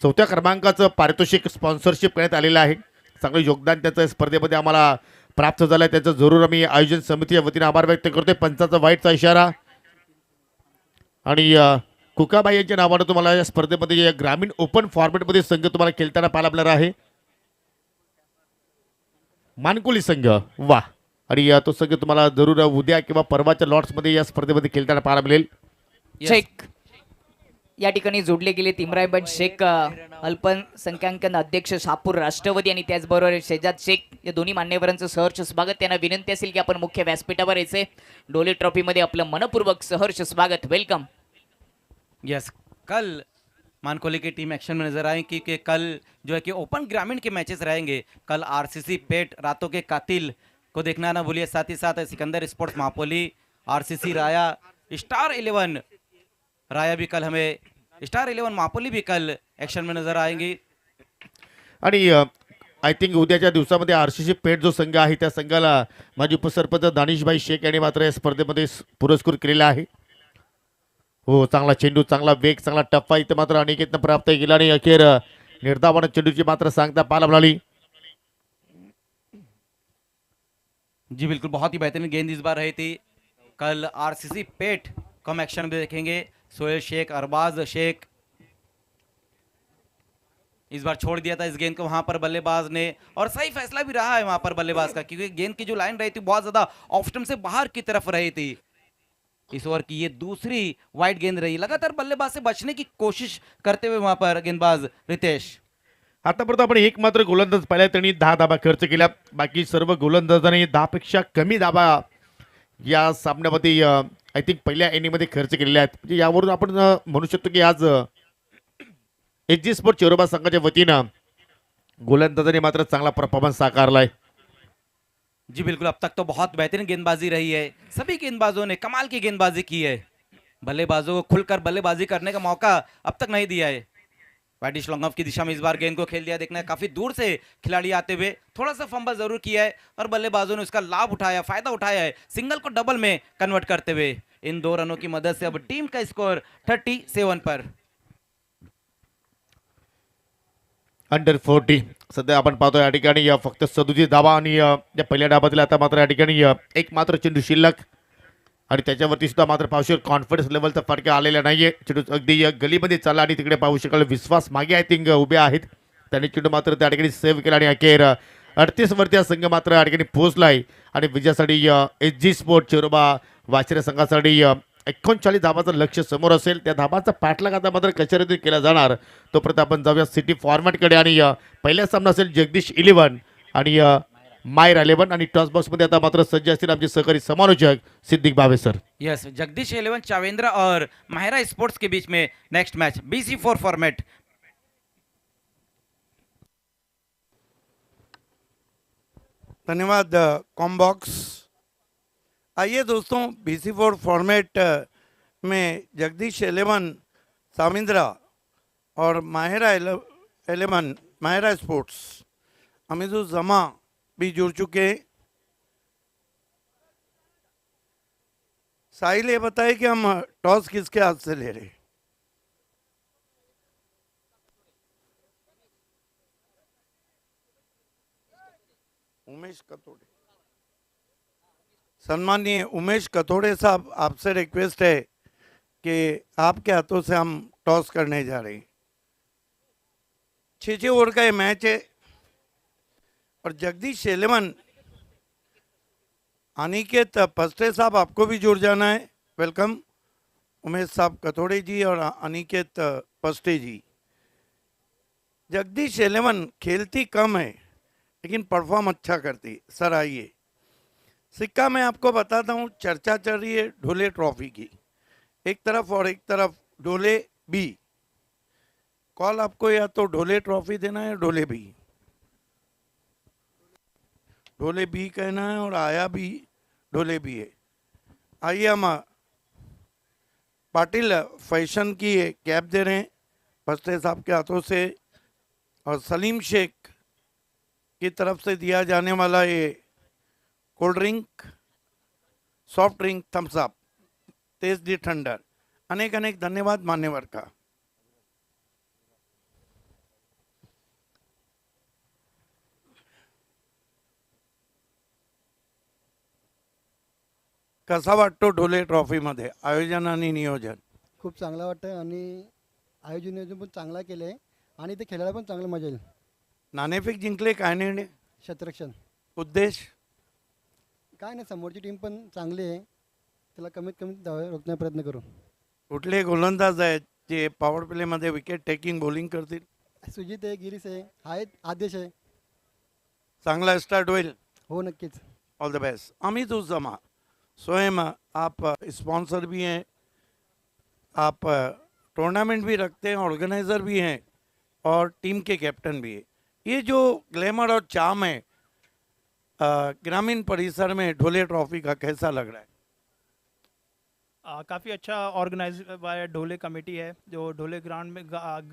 4थ्या क्रमांकाचं पारितोषिक स्पॉन्सरशिप करण्यात आलेलं आहे. चांगलं योगदान त्याचं स्पर्धेमध्ये आम्हाला प्राप्त झालं आहे, त्याचं जरूर आम्ही आयोजन समितीच्या वतीने आभार व्यक्त करतोय. पंचाचा वाईटचा इशारा आणि कुकाबाई यांच्या नावानं तुम्हाला या स्पर्धेमध्ये या ग्रामीण ओपन फॉर्मॅटमध्ये संघ तुम्हाला खेळताना पाहायला मिळणार आहे. मानकुली संघ वा, आणि तो संघ तुम्हाला जरूर उद्या किंवा परवाच्या लॉट्समध्ये या स्पर्धेमध्ये खेळताना पाहायला मिळेल. शेख या ठिकाणी जोडले गेले इम्रान शेख अल्पसंख्याक अध्यक्ष शापूर राष्ट्रवादी आणि त्याचबरोबर शेजाद शेख या दोन्ही मान्यवरांचं सहर्ष स्वागत. त्यांना विनंती असेल की आपण मुख्य व्यासपीठावर यायचे. डोले ट्रॉफीमध्ये आपलं मनपूर्वक सहर्ष स्वागत, वेलकम. यस, कल मानकोली की टीम एक्शन में नजर आएगी क्योंकि कल जो है कि ओपन ग्रामीण के मैचेस रहेंगे। कल RCC पेट रातों के कातिल को देखना ना भूलिए, साथ ही साथ सिकंदर स्पोर्ट्स मापोली, RCC राया, स्टार 11 राया भी कल हमें, स्टार 11 मापोली भी कल एक्शन में नजर आएंगी. आणि आय थिंक उद्याच्या दिवसामध्ये RCC पेठ जो संघ आहे त्या संघाला माजी उपसरपंच दानिशभाई शेख यांनी मात्र या स्पर्धेमध्ये पुरस्कृत केलेला आहे. हो, चांगला चेंडू, चांगला वेग, चांगला टप्पा इथं मात्र अनिकेतनं प्राप्त केला आणि अखेर निर्धावानं चेंडूची मात्र सांगता पाहायला मिळाली. जी बिल्कुल, बहुत ही बेहतरीन गेंद इस बार रही थी। कल आरसीसी पेट को हम एक्शन में देखेंगे। सोहेल शेख, अरबाज शेख इस बार छोड़ दिया था इस गेंद को वहां पर बल्लेबाज ने, और सही फैसला भी रहा है वहां पर बल्लेबाज का, क्योंकि गेंद की जो लाइन रही थी बहुत ज्यादा ऑफ स्टंप से बाहर की तरफ रही थी। इस ओवर की ये दूसरी वाइड गेंद रही। लगातार बल्लेबाज से बचने की कोशिश करते हुए वहां पर गेंदबाज रितेश। आतापर्यंत आपण एक मात्र गोलंदाज पाहिला, त्यांनी 10 धाबा खर्च केल्या. बाकी सर्व गोलंदाजांनी 10 पेक्षा कमी धाबा या सामन्यामध्ये आय थिंक पहिल्या इनिंगमध्ये खर्च केलेले आहेत. म्हणजे यावरून आपण म्हणू शकतो की आज एच जी स्पोर्ट चेरोबा संघाच्या वतीनं गोलंदाजांनी मात्र चांगला परफॉर्मन्स साकारलाय. जी बिल्कुल, अब तक तो बहुत बेहतरीन गेंदबाजी रही है। सभी गेंदबाजों ने कमाल की गेंदबाजी की है। बल्लेबाजों को खुलकर बल्लेबाजी करने का मौका अब तक नहीं दिया है। वाइडिश लॉन्ग ऑफ की दिशा में इस बार गेंद को खेल दिया। देखना है काफी दूर से खिलाड़ी आते हुए, थोड़ा सा फंबल जरूर किया है और बल्लेबाजों ने उसका लाभ उठाया, फायदा उठाया है, सिंगल को डबल में कन्वर्ट करते हुए। इन 2 रनों की मदद से अब टीम का स्कोर 37 पर। अंडर 40 सध्या आपण पाहतो या ठिकाणी फक्त 37 धावा आणि या पहिल्या डाबातील आता मात्र या ठिकाणी एक मात्र चेंडू शिल्लक आणि त्याच्यावरती सुद्धा मात्र पाहू शकाल कॉन्फिडन्स लेवलचा फरक आलेला नाहीये. चेंडू अगदी गलीमध्ये चालला आणि तिकडे पाहू शकाल विश्वास मागे आय थिंक उभे आहेत. त्यांनी चेंडू मात्र त्या ठिकाणी सेव्ह केला आणि अखेर 38 वरती हा संघ मात्र या ठिकाणी पोहोचलाय आणि विजयासाठी एच जी स्पोर्ट चेरोबा वाशिरे संघासाठी 39 धाबाचं लक्ष समोर असेल. त्या धाबाचा पाठलाग आता मात्र कशा रीतीने केला जाणार तोपर्यंत आपण जाऊया सिटी फॉर्मॅटकडे. आणि पहिला सामना असेल जगदीश 11 आणि मायर 11 आणि टॉस बॉक्समध्ये आता मात्र सज्ज असतील आमचे सहकारी समालोचक सिद्दीक भावे सर. यस, जगदीश 11 चावेंद्र और माहिरा स्पोर्ट्स के बीच में नेक्स्ट मैच BC4 फॉर्मेट। धन्यवाद कॉमबॉक्स। आइए दोस्तों, BC4 फॉर्मेट में जगदीश 11 सामिंद्रा और माहिरा 11 माहिरा स्पोर्ट्स अमीजुल जमा भी जुड़ चुके हैं। साहिल ये बताए कि हम टॉस किसके हाथ से ले रहे हैं? उमेश कतोड़े। सम्माननीय उमेश कथोड़े साहब, आपसे रिक्वेस्ट है कि आपके हाथों से हम टॉस करने जा रहे हैं। 6 ओवर का ये मैच है और जगदीश 11 अनिकेत पस्टे साहब, आपको भी जुड़ जाना है। वेलकम उमेश साहब कथोड़े जी और अनिकेत पस्टे जी। जगदीश 11 खेलती कम है लेकिन परफॉर्म अच्छा करती। सर आइए, सिक्का मैं आपको बताता हूँ। चर्चा चल रही है ढोले ट्रॉफी की, एक तरफ और एक तरफ ढोले बी। कॉल आपको या तो ढोले ट्रॉफी देना है, ढोले बी। ढोले बी कहना है और आया भी ढोले बी है। आइए हम पाटिल फैशन की कैप दे रहे हैं पस्ते साहब के हाथों से, और सलीम शेख की तरफ से दिया जाने वाला ये cold drink, soft drink, Thums Up, taste the thunder. अनेक अनेक धन्यवाद मान्यवर का। कसा वाटतो ढोले ट्रॉफीमध्ये आयोजन आणि नियोजन? खूप चांगलं वाटतं आणि आयोजन नियोजन पण चांगला केलं आहे आणि ते खेळायला पण चांगलं मजा येईल. नाणेफेक जिंकले, काय निर्णय, शतरक्षण उद्देश? काय नाही, समोरची टीम पण चांगली आहे, त्याला कमीत कमी धावा रोखण्याचा प्रयत्न करू. कुठले गोलंदाज आहेत जे पॉवर प्लेमध्ये विकेट टेकिंग बॉलिंग करतील? सुजित आहे, गिरीश आहे, आहेत, आदेश आहे. चांगला स्टार्ट होईल. हो नक्कीच. All the best. Amit Ujjama, स्वयं आप स्पॉन्सर भी हैं, आप टूर्नामेंट भी रखते हैं, ऑर्गेनाइज़र भी हैं और टीम के कैप्टन भी हैं। ये जो ग्लैमर और चार्म है ग्रामीण परिसर में ढोले ट्रॉफी का, कैसा लग रहा है? काफ़ी अच्छा ऑर्गेनाइज बाय ढोले कमेटी है, जो ढोले ग्राउंड में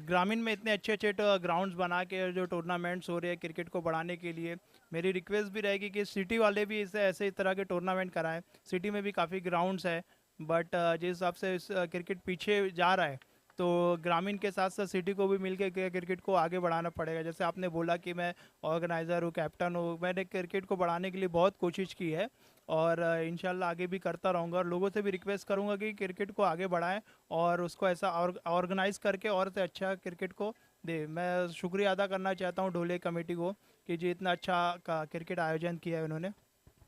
ग्रामीण में इतने अच्छे अच्छे ग्राउंड्स बना के जो टूर्नामेंट्स हो रहे हैं क्रिकेट को बढ़ाने के लिए, मेरी रिक्वेस्ट भी रहेगी कि सिटी वाले भी इसे ऐसे इस तरह के टूर्नामेंट कराएं। सिटी में भी काफ़ी ग्राउंड्स है, बट जिस हिसाब से क्रिकेट पीछे जा रहा है तो ग्रामीण के साथ साथ सिटी को भी मिलकर क्रिकेट को आगे बढ़ाना पड़ेगा। जैसे आपने बोला कि मैं ऑर्गेनाइज़र हूँ, कैप्टन हूँ, मैंने क्रिकेट को बढ़ाने के लिए बहुत कोशिश की है और इंशाल्लाह आगे भी करता रहूँगा और लोगों से भी रिक्वेस्ट करूँगा कि क्रिकेट को आगे बढ़ाएं और उसको ऐसा ऑर्गेनाइज करके और से अच्छा क्रिकेट को दे। मैं शुक्रिया अदा करना चाहता हूँ ढोले कमेटी को कि जी इतना अच्छा क्रिकेट आयोजन किया है उन्होंने।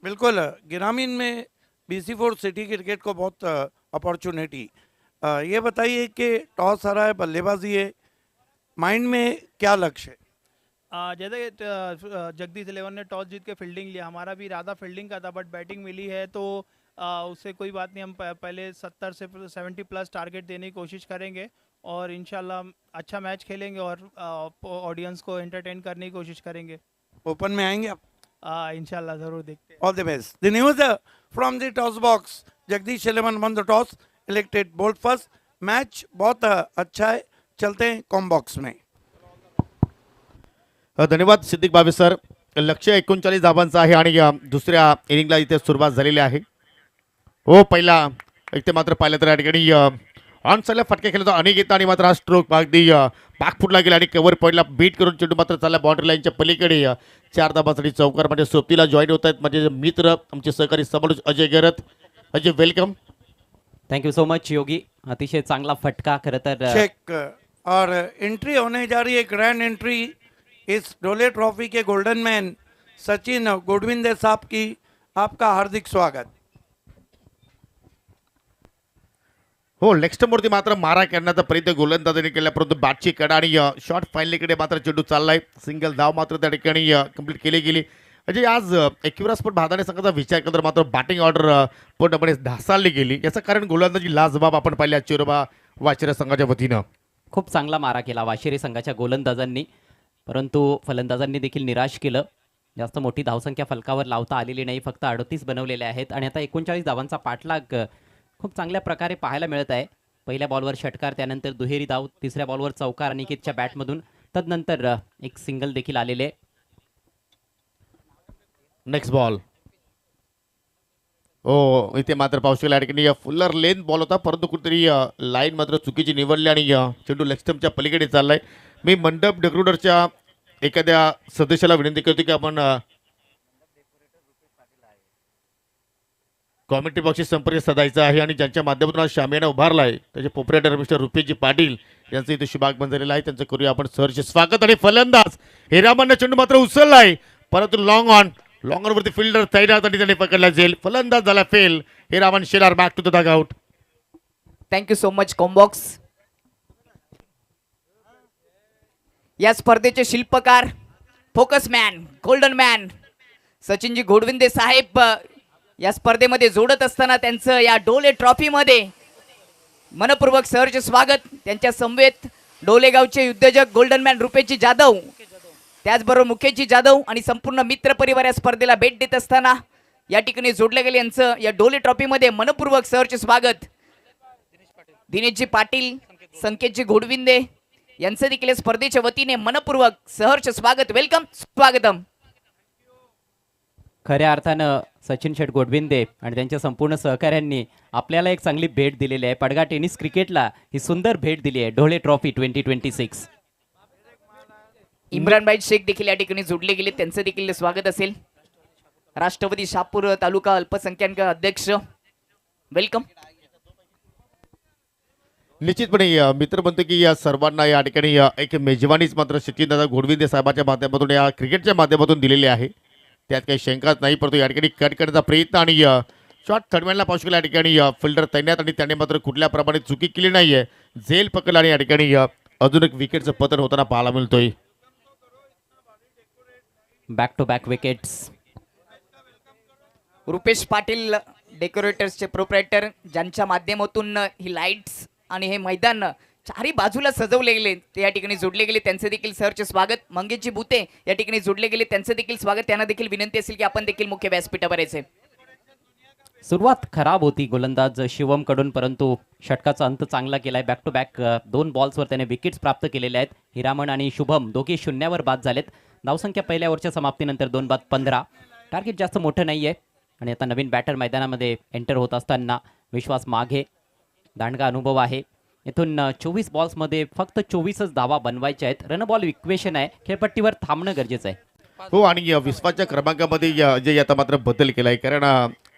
बिल्कुल ग्रामीण में BC4 सिटी क्रिकेट को बहुत अपॉर्चुनिटी। ये बताइए कि टॉस हारा है, बल्लेबाजी है, माइंड में क्या लक्ष्य है? जैसे जगदीश 11 ने टॉस जीत के फील्डिंग लिया, हमारा भी इरादा फील्डिंग का था बट बैटिंग मिली है तो उससे कोई बात नहीं, हम पहले 70 से 70 प्लस टारगेट देने की कोशिश करेंगे और इंशाल्लाह अच्छा मैच खेलेंगे और ऑडियंस को एंटरटेन करने की कोशिश करेंगे। ओपन में आएंगे आप? इंशाल्लाह ज़रूर देखते हैं। All the best. The news from the toss box, Jagdish 11 won the toss, elected bowl first. Match बहुत अच्छा है, चलते हैं कॉम बॉक्स में। धन्यवाद सिद्दीक बाबे सर. लक्ष्य 39 धावांचं आहे आणि दुसऱ्या इनिंगला इथे सुरुवात झालेली आहे. हो, पहिला इथे मात्र पाहिलं तर या ठिकाणी ऑन साईडला फटके खेळतो अनेक येतं आणि मात्र हा स्ट्रोक अगदी पाक फुटला गेला आणि कव्हर पॉईंटला बीट करून चेंडू मात्र चालला बाउंड्री लाईनच्या पलीकडे. 4 धाबांसाठी चौकार म्हणजे सोबतीला जॉईन होत आहेत म्हणजे मित्र आमचे सहकारी समोर Ajay Garat. Ajay welcome. Thank you so much Yogi. अतिशय चांगला फटका खरं तर चेक और एंट्री होने जा रही है, ग्रैंड एंट्री इस ढोले ट्रॉफी के गोल्डन मैन सचिन गोडविंदे साहब की. आपका हार्दिक स्वागत. हो, लेग स्टंपवरती मात्र मारा करण्याचा प्रयत्न गोलंदाजाने केला परंतु बॅटची कडा आणि शॉर्ट फाईनलीकडे मात्र चेंडू चाललाय. सिंगल धाव मात्र त्या ठिकाणी कंप्लीट केली गेली. म्हणजे आज एकविरा स्पोर्ट भादाने संघाचा विचार केला तर मात्र बॅटिंग ऑर्डर पूर्णपणे ढासळली गेली. याचं कारण गोलंदाजी लाजबाब आपण पाहिल्या चिरोबा वाशिरा संघाच्या वतीनं. खूप चांगला मारा केला वाशिरी संघाच्या गोलंदाजांनी, परंतु फलंदाजांनी देखील निराश केलं. जास्त मोठी धावसंख्या फलकावर लावता आलेली नाही, फक्त 38 बनवलेले आहेत आणि आता 39 धावांचा पाठलाग खूप चांगल्या प्रकारे पाहायला मिळत आहे. पहिल्या बॉलवर षटकार, त्यानंतर दुहेरी धाव, तिसऱ्या बॉलवर चौकार अनिकेतच्या बॅटमधून, तदनंतर एक सिंगल देखील आलेले. Next ball. हो, इथे मात्र पाहू शकला ठिकाणी फुल्लर लेन बॉल होता परंतु कुठेतरी लाईन मात्र चुकीची निवडली आणि चेंडू लेग स्टंपच्या पलीकडे चाललाय. मी मंडप डेकोरेटरच्या एखाद्या सदस्याला विनंती करतो की आपण कॉमेंट्री बॉक्सशी संपर्क साधायचा आहे आणि ज्यांच्या माध्यमातून आज शामियाना उभारला आहे त्याचे प्रोप्रायटर मिस्टर रुपेशजी पाटील यांचं इथे शुभागमन झालेलं आहे. त्यांचं करूया आपण सहर्ष स्वागत. आणि फलंदाज हिरामनने चेंडू मात्र उचललाय परंतु लॉंग ऑन वरती फिल्डर तैनात आणि त्याने पकडला जाईल. फलंदाज झाला fail. Hiraman Shelar back to the dugout. Thank you so much combox. या स्पर्धेचे शिल्पकार, focus man, golden man Sachinji Ghodvinde साहेब या स्पर्धेमध्ये जोडत असताना त्यांचं या डोले ट्रॉफीमध्ये मनपूर्वक सहर्ष स्वागत. त्यांच्या समवेत डोलेगावचे उद्योजक गोल्डन मॅन रुपेशजी जाधव, त्याचबरोबर मुकेशजी जाधव आणि संपूर्ण मित्र परिवार या स्पर्धेला भेट देत असताना या ठिकाणी जोडले गेले. यांचं या डोले ट्रॉफीमध्ये मनपूर्वक सहर्ष स्वागत. दिनेशजी पाटील, संकेतजी घोडविंदे यांचं देखील या स्पर्धेच्या वतीने मनपूर्वक सहर्ष स्वागत. वेलकम, स्वागतम. खऱ्या अर्थानं सचिन शेठ गोडविंदे आणि त्यांच्या संपूर्ण सहकाऱ्यांनी आपल्याला एक चांगली भेट दिलेली आहे. पडगा टेनिस क्रिकेटला ही सुंदर भेट दिली आहे. ढोले ट्रॉफी 2026. इम्रानभाई शेख देखील या ठिकाणी जोडले गेले, त्यांचं देखील स्वागत असेल. राष्ट्रवादी शहापूर तालुका अल्पसंख्याक अध्यक्ष, वेलकम. निश्चितपणे मित्र म्हणतो की या सर्वांना या ठिकाणी एक मेजवानीच मात्र सचिनदादा घोडविंदे साहेबांच्या माध्यमातून या क्रिकेटच्या माध्यमातून दिलेली आहे. त्यात काही शंकाच नाही परंतु या ठिकाणी कट करण्याचा प्रयत्न आणि शॉर्ट थर्डमॅनला पाहू शकला या ठिकाणी फिल्डर तैनात आणि त्याने मात्र कुठल्या प्रमाणे चुकी केली नाहीये. झेल पकडला आणि या ठिकाणी अजून एक विकेटचं पतन होताना पाहायला मिळतोय. Back to back wickets. Rupesh Patil डेकोरेटर्सचे प्रोप्रायटर, ज्यांच्या माध्यमातून ही लाईट्स आणि हे मैदान चारी बाजूला सजवले गेले, ते या ठिकाणी जोडले गेले, त्यांचं देखील सहर्ष स्वागत. मंगेशजी बुते या ठिकाणी जोडले गेले, त्यांचं देखील स्वागत. त्यांना देखील विनंती असेल की आपण देखील मुख्य व्यासपीठावर यायचे. सुरुवात खराब होती गोलंदाज शिवम कडून, परंतु षटकाचा अंत चांगला केलाय. बॅक टू बॅक 2 बॉल्सवर त्याने विकेट्स प्राप्त केलेले आहेत. हिरामन आणि शुभम दोघे शून्यावर बाद झालेत. धावसंख्या पहिल्या ओव्हरच्या समाप्तीनंतर 2 बाद 15. टार्गेट जास्त मोठं नाहीये आणि आता नवीन बॅटर मैदानामध्ये एंटर होत असताना विश्वास माघे, दांडगा अनुभव आहे. इथून 24 बॉल्समध्ये फक्त 24च धावा बनवायच्या आहेत. रन बॉल इक्वेशन आहे, खेळपट्टीवर थांबणं गरजेचं आहे. हो, आणि विश्वाच्या क्रमांकामध्ये जे आता मात्र बदल केला आहे, कारण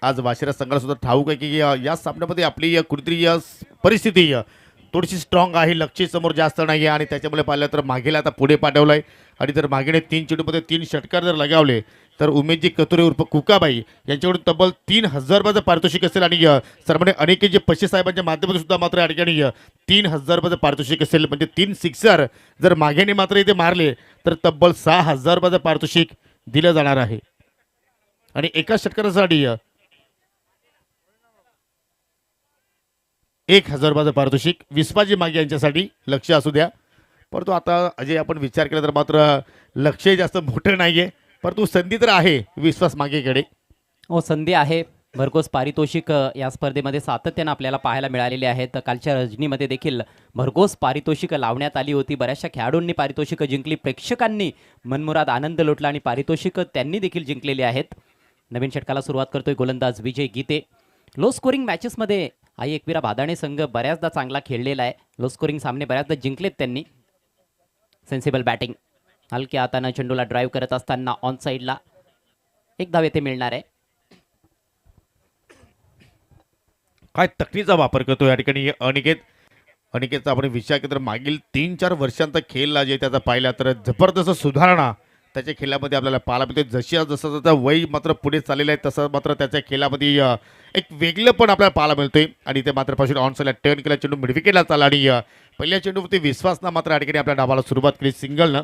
आज वाशिरा संघाला सुद्धा ठाऊक आहे की या सामन्यामध्ये आपली कुठेतरी परिस्थिती थोडीशी स्ट्रॉंग आहे, लक्ष्य समोर जास्त नाही आहे, आणि त्याच्यामुळे पाहिलं तर मागेला आता पुढे पाठवलं आहे. आणि जर मागेने 3 चेंडूमध्ये 3 षटकार जर लगावले तर उमेशजी कतुरे उर्फ कुकाबाई यांच्याकडून तब्बल 3,000 रुपयाचं पारितोषिक असेल. आणि सर्वने अनेक जे पशी साहेबांच्या माध्यमातून सुद्धा मात्र या ठिकाणी 3,000 रुपयाचं पारितोषिक असेल. म्हणजे 3 सिक्सर जर मागेने मात्र इथे मारले तर तब्बल 6,000 रुपयाचं पारितोषिक दिलं जाणार आहे. आणि एका षटकारासाठी 1,000 रुपयाचं पारितोषिक विश्वाजी मागे यांच्यासाठी लक्ष असू द्या. परंतु आता अजय आपण विचार केला तर मात्र लक्ष्य जास्त मोठं नाही आहे, परंतु संधी तर आहे विश्वास मागेकडे. हो, संधी आहे. भरघोस पारितोषिक या स्पर्धेमध्ये सातत्यानं आपल्याला पाहायला मिळालेले आहेत. कालच्या रजनीमध्ये देखील भरघोस पारितोषिक लावण्यात आली होती. बऱ्याचशा खेळाडूंनी पारितोषिक जिंकली, प्रेक्षकांनी मनमुराद आनंद लुटला आणि पारितोषिक त्यांनी देखील जिंकलेली आहेत. नवीन षटकाला सुरुवात करतोय गोलंदाज विजय गीते. लो स्कोरिंग मॅचेसमध्ये आई एकविरा भादाणे संघ बऱ्याचदा चांगला खेळलेला आहे. लो स्कोरिंग सामने बऱ्याचदा जिंकलेत त्यांनी. सेन्सिबल बॅटिंग, हलक्या हातानं चेंडूला ड्राईव्ह करत असताना ऑन साईडला एक धाव येथे मिळणार आहे. काय तकनीचा वापर करतो या ठिकाणी अनिकेतचा आपण विचार केला तर मागील 3-4 वर्षांचा खेळ जे त्याचा पाहिला तर जबरदस्त सुधारणा त्याच्या खेळामध्ये आपल्याला पाहायला मिळते. जसं त्याचा वय मात्र पुढे चाललेलं आहे तसं मात्र त्याच्या खेळामध्ये एक वेगळं पण आपल्याला पाहायला मिळतोय. आणि ते मात्र पासून ऑन साईडला टर्न केला, चेंडू मिडविकेटला चालला आणि पहिल्या चेंडूवरती विश्वासनं मात्र या ठिकाणी आपल्या डावाला सुरुवात केली सिंगलनं.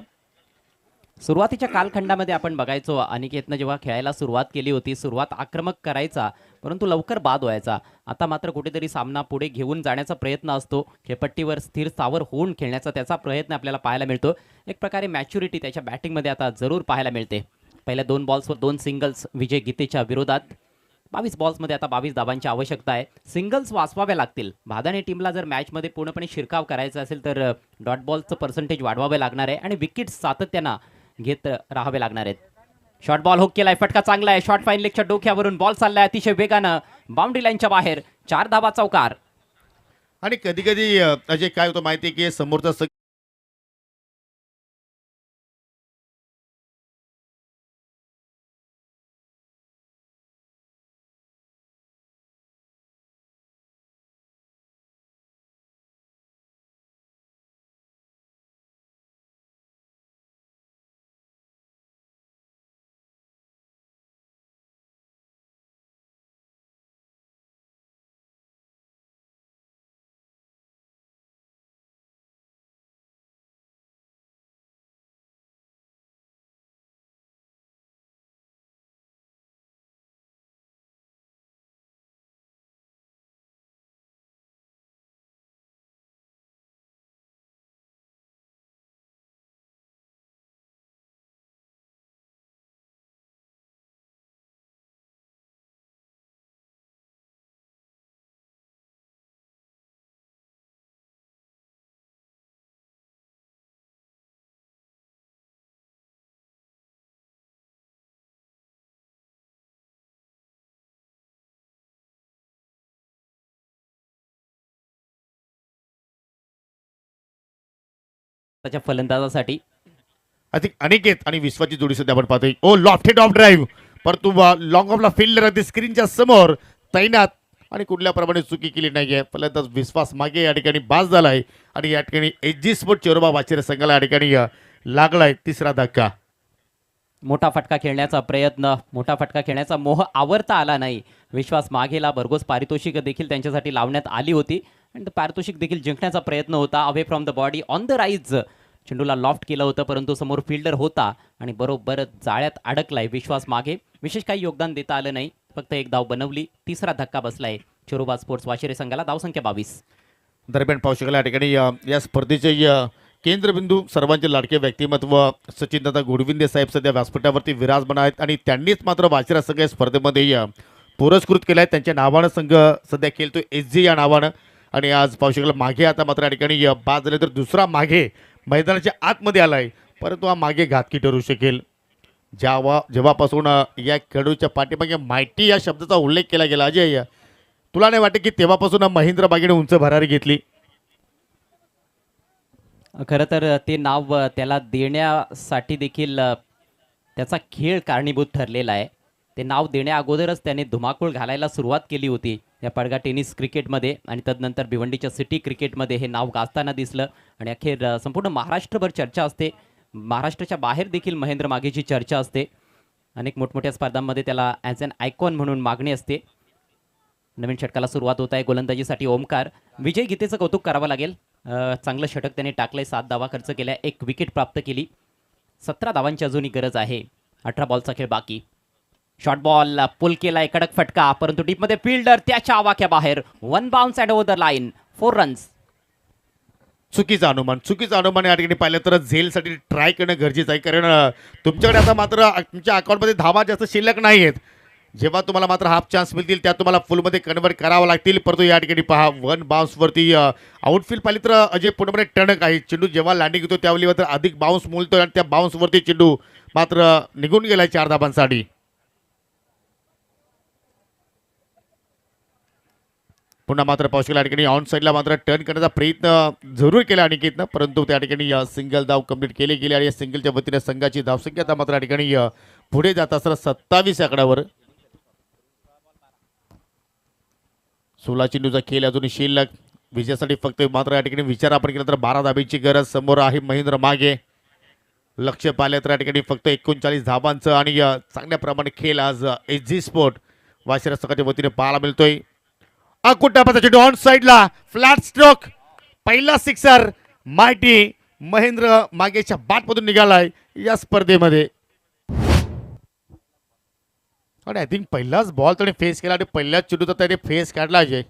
सुरुवातीच्या कालखंडामध्ये आपण बघायचो अनिकेतनं जेव्हा खेळायला सुरुवात केली होती, सुरुवात आक्रमक करायचा परंतु लवकर बाद व्हायचा. आता मात्र कुठेतरी सामना पुढे घेऊन जाण्याचा प्रयत्न असतो. खेळपट्टीवर स्थिर स्थावर होऊन खेळण्याचा त्याचा प्रयत्न आपल्याला पाहायला मिळतो. एक प्रकारे मॅच्युरिटी त्याच्या बॅटिंगमध्ये आता जरूर पाहायला मिळते. पहिल्या 2 बॉल्सवर 2 सिंगल्स विजय गीतेच्या विरोधात. 22 बॉल्समध्ये आता 22 धावांची आवश्यकता आहे. सिंगल्स वाचवाव्या लागतील. भादाणे टीमला जर मॅचमध्ये पूर्णपणे शिरकाव करायचा असेल तर डॉट बॉलचं पर्सेंटेज वाढवावे लागणार आहे आणि विकेट्स सातत्यानं घेत राहावे लागणार आहेत. शॉर्ट बॉल हुक केलाय, फटका चांगला आहे. शॉर्ट फाईन लेगच्या डोक्यावरून बॉल चाललाय अतिशय वेगानं बाउंड्री लाईनच्या बाहेर. 4 धावा चौकार. आणि कधी कधी अजय काय होतं माहिती आहे की समोरचा त्याच्या फलंदाजासाठी अधिक अनिकेत आणि विश्वाची जोडी सध्या आपण पाहतोय. ओ लॉफ्टेड ऑफ ड्राईव्ह परंतु लॉंग ऑफला फील्डर अगदी स्क्रीनच्या समोर तैनात आणि कुठल्या प्रमाणे चुकी केली नाहीये. फलंदाज विश्वास मागे या ठिकाणी बाद झालाय आणि या ठिकाणी एजी स्पोर्ट चेरोबा वाचेरे संघाला या ठिकाणी लागलाय तिसरा धक्का. मोठा फटका खेळण्याचा प्रयत्न, मोठा फटका खेळण्याचा मोह आवरता आला नाही. विश्वास मागेला भरघोस पारितोषिक देखील त्यांच्यासाठी लावण्यात आली होती आणि पारितोषिक देखील जिंकण्याचा प्रयत्न होता. Away from the body on the rise चेंडूला लॉफ्ट केलं होतं परंतु समोर फिल्डर होता आणि बरोबर जाळ्यात अडकलाय विश्वास मागे. विशेष काही योगदान देता आलं नाही, फक्त एक धाव बनवली. तिसरा धक्का बसलाय चेरोबा स्पोर्ट्स वाशिरे संघाला. धावसंख्या 22. दरम्यान पाहू शकाल या ठिकाणी या स्पर्धेचे केंद्रबिंदू सर्वांचे लाडके व्यक्तिमत्व सचिनदादा गोडविंदे साहेब सध्या व्यासपीठावरती विराजमान आहेत आणि त्यांनीच मात्र वाशिरा संघ या स्पर्धेमध्ये पुरस्कृत केला आहे. त्यांच्या नावानं संघ सध्या खेळतोय SG या नावानं. आणि आज पाहू शकाल मागे आता मात्र या ठिकाणी बाद झाले तर दुसरा मागे मैदानाच्या आतमध्ये आलाय परंतु हा मागे घातकी ठरू शकेल. जेव्हापासून या खेळाडूच्या पाठीमागे माहिती या शब्दाचा उल्लेख केला गेला अजय तुला नाही वाटत की तेव्हापासून महेंद्र बागेने उंच भरारी घेतली? खरं तर ते नाव त्याला देण्यासाठी देखील त्याचा खेळ कारणीभूत ठरलेला आहे. ते नाव देण्या अगोदरच त्याने धुमाकूळ घालायला सुरुवात केली होती या पडगा टेनिस क्रिकेटमध्ये आणि तदनंतर भिवंडीच्या सिटी क्रिकेटमध्ये हे नाव गाजताना दिसलं आणि अखेर संपूर्ण महाराष्ट्रभर चर्चा असते. महाराष्ट्राच्या बाहेर देखील महेंद्र मागेची चर्चा असते. अनेक मोठमोठ्या स्पर्धांमध्ये त्याला ॲज अन आयकॉन म्हणून मागणी असते. नवीन षटकाला सुरुवात होत आहे गोलंदाजीसाठी ओमकार. विजय गीतेचं कौतुक करावं लागेल. चांगलं षटक त्याने टाकलंय. 7 धावा खर्च केल्या, 1 विकेट प्राप्त केली. 17 धावांची अजूनही गरज आहे. 18 बॉलचा खेळ बाकी. शॉर्ट बॉल पुल केलाय, कडक फटका, परंतु डीपमध्ये फिल्डर त्याच्या आवाक्याबाहेर. 1 bounce at over the line, 4 runs. चुकीचा अनुमान या ठिकाणी पाहिलं तर झेलसाठी ट्राय करणं गरजेचं आहे. कारण तुमच्याकडे आता मात्र तुमच्या अकाउंटमध्ये धावा जास्त शिल्लक नाही आहेत. जेव्हा तुम्हाला मात्र हाफ चान्स मिळतील त्यात तुम्हाला फुलमध्ये कन्वर्ट करावं लागतील. परंतु या ठिकाणी पहा 1 बाउन्सवरती आउटफील्ड पाहिली तर अजय पूर्णपणे टणक आहे. चेंडू जेव्हा लँडिंग होतो त्यावेळी मात्र अधिक बाउन्स मोलतो आणि त्या बाउन्सवरती चेंडू मात्र निघून गेलाय 4 धाबांसाठी. पुन्हा मात्र पाऊस केला. या ठिकाणी ऑन साईडला मात्र टर्न करण्याचा प्रयत्न जरूर केला अनिकेतनं, परंतु त्या ठिकाणी सिंगल धाव कंप्लीट केली गेली आणि या सिंगलच्या वतीने संघाची धावसंख्या आता मात्र या ठिकाणी पुढे जात असताना 27 आकड्यावर. 16 चेंडूचा खेळ अजूनही शिल्लक. विजयासाठी फक्त मात्र या ठिकाणी विचार आपण केला तर 12 धाब्यांची गरज. समोर आहे महेंद्र मागे. लक्ष पाहिलं तर या ठिकाणी फक्त 39 धाबांचं आणि चांगल्या प्रमाणे खेळ आज एसजी स्पोर्ट वाशिरा संघाच्या वतीने पाहायला मिळतोय. अकुटापाचा चेंडू ऑन साईडला, फ्लॅट स्ट्रोक, पहिला सिक्सर मायटी महेंद्र मागेच्या बॅटमधून निघालाय या स्पर्धेमध्ये. आणि आय थिंक पहिलाच बॉल त्याने फेस केला आणि पहिल्याच चेंडूचा त्याने फेस काढला. अजय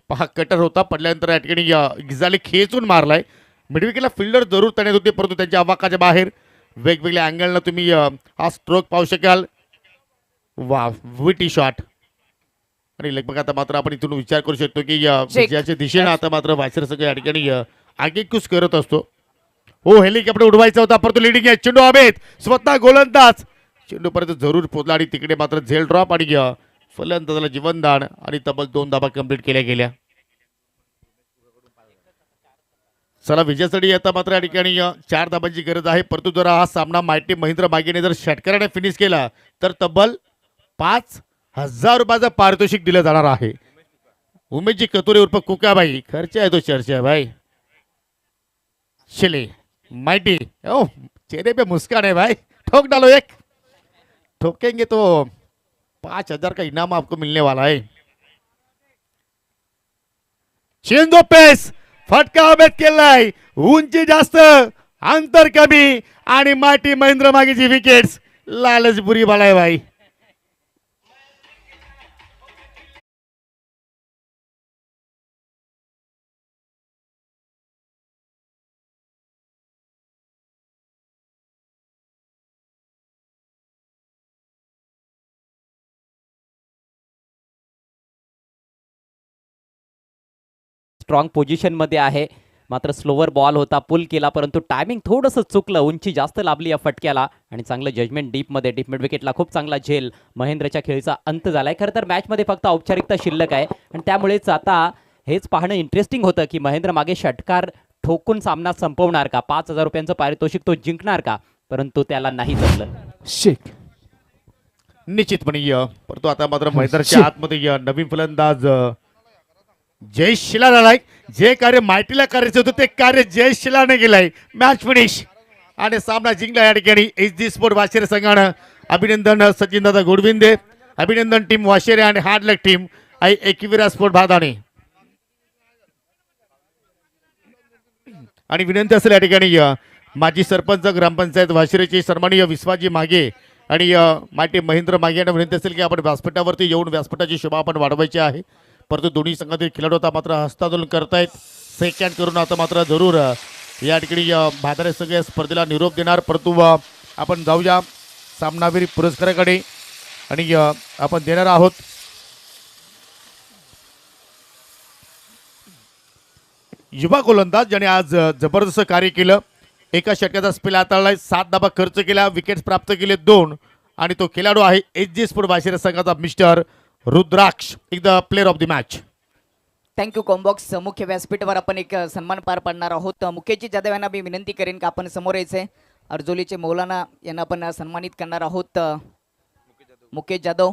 पहा कटर होता, पडल्यानंतर या ठिकाणी गिजाली खेचून मारलाय. मिडविकेटला फिल्डर जरूर तण्यात होते, परंतु त्यांच्या आवाकाच्या बाहेर. वेगवेगळ्या अँगलनं तुम्ही हा स्ट्रोक पाहू शकाल. वा विटी शॉट. आणि लगभग आता मात्र आपण इथून विचार करू शकतो की विजयाच्या दिशेने आता मात्र वायसर संघ या ठिकाणी आगेकूच करत असतो. हो हेलिकॉप्टर उडवायचा होता, परंतु लिडिंग आहे चेंडू हवेत. स्वतः गोलंदाज चेंडू पर्यंत जरूर पोहोचला आणि तिकडे मात्र झेल ड्रॉप आणि फलंदाजाला जीवनदान आणि तब्बल 2 धाबा कंप्लीट केल्या गेल्या. चला विजयासाठी आता मात्र या ठिकाणी 4 धाबांची गरज आहे. परंतु जर हा सामना मायटी महेंद्र मागेने जर षटकाराने फिनिश केला तर तब्बल 5,000 रुपयाचं पारितोषिक दिलं जाणार आहे. उमेशजी कतुरे उर्फ कुकाबाई खर्च आहे तो चर्चा है भाई. चले माइटी ओ चेहरे पे मुस्कान है भाई. ठोक डालो एक, ठोकेंगे तो 5,000 का इनाम आपको मिलने वाला है. चेंडू पेस फटका हवेत केलाय. उंची जास्त अंतर कमी आणि माटी महेंद्र मागेची विकेट्स. लालच बुरी बाला है भाई. स्ट्रॉंग पोझिशनमध्ये आहे, मात्र स्लोवर बॉल होता, पुल केला, परंतु टायमिंग थोडंसं चुकलं. उंची जास्त लाभली या फटक्याला आणि चांगलं जजमेंट डीपमध्ये. डीप मिड विकेटला खूप चांगला झेल. महेंद्रच्या खेळीचा अंत झालाय. खरं तर मॅचमध्ये फक्त औपचारिकता शिल्लक आहे आणि त्यामुळेच आता हेच पाहणं इंटरेस्टिंग होतं की महेंद्र मागे षटकार ठोकून सामना संपवणार का, 5,000 रुपयांचं पारितोषिक तो जिंकणार का, परंतु त्याला नाही जमलं. निश्चितपणे परंतु आता मात्र मैदानाच्या आतमध्ये नवीन फलंदाज जय शिला झालाय. जे कार्य मायटीला करायचं होतं ते कार्य जय शिलाने केलंय. मॅच फिनिश आणि सामना जिंकला या ठिकाणी एसजी स्पोर्ट वाशिरे संघानं. अभिनंदन सचिन दादा गोडविंदे, अभिनंदन टीम वाशिरे आणि हार्ड लक टीम आई एकविरा स्पोर्ट भादाणे. आणि विनंती असेल या ठिकाणी माजी सरपंच ग्रामपंचायत वाशिरेचे सन्माननीय विश्वाजी मागे आणि माटे महेंद्र मागे यांना विनंती असेल की आपण व्यासपीठावरती येऊन व्यासपीठाची शोभा आपण वाढवायची आहे. परंतु दोन्ही संघातील खेळाडू आता मात्र हस्तांदोलन करतायत. सेकंड करून आता मात्र जरूर या ठिकाणी भादारे संघ या स्पर्धेला निरोप देणार. परंतु आपण जाऊया सामनावीर पुरस्काराकडे आणि आपण देणार आहोत युवा गोलंदाज ज्याने आज जबरदस्त कार्य केलं. एका षटकाचा स्पेल हाताळलाय, 7 धाबा खर्च केला, विकेट्स प्राप्त केले 2 आणि तो खेळाडू आहे एसजी स्पोर्ट वाशिरा संघाचा mister Rudraksh. The player of the match. Thank you कॉम्बॉक्स. मुख्य व्यासपीठावर आपण एक सन्मान पार पाडणार आहोत. मुकेशजी जाधव यांना मी विनंती करेन की आपण समोर यायचे. अर्जुलीचे मौलाना यांना आपण सन्मानित करणार आहोत. मुकेश जाधव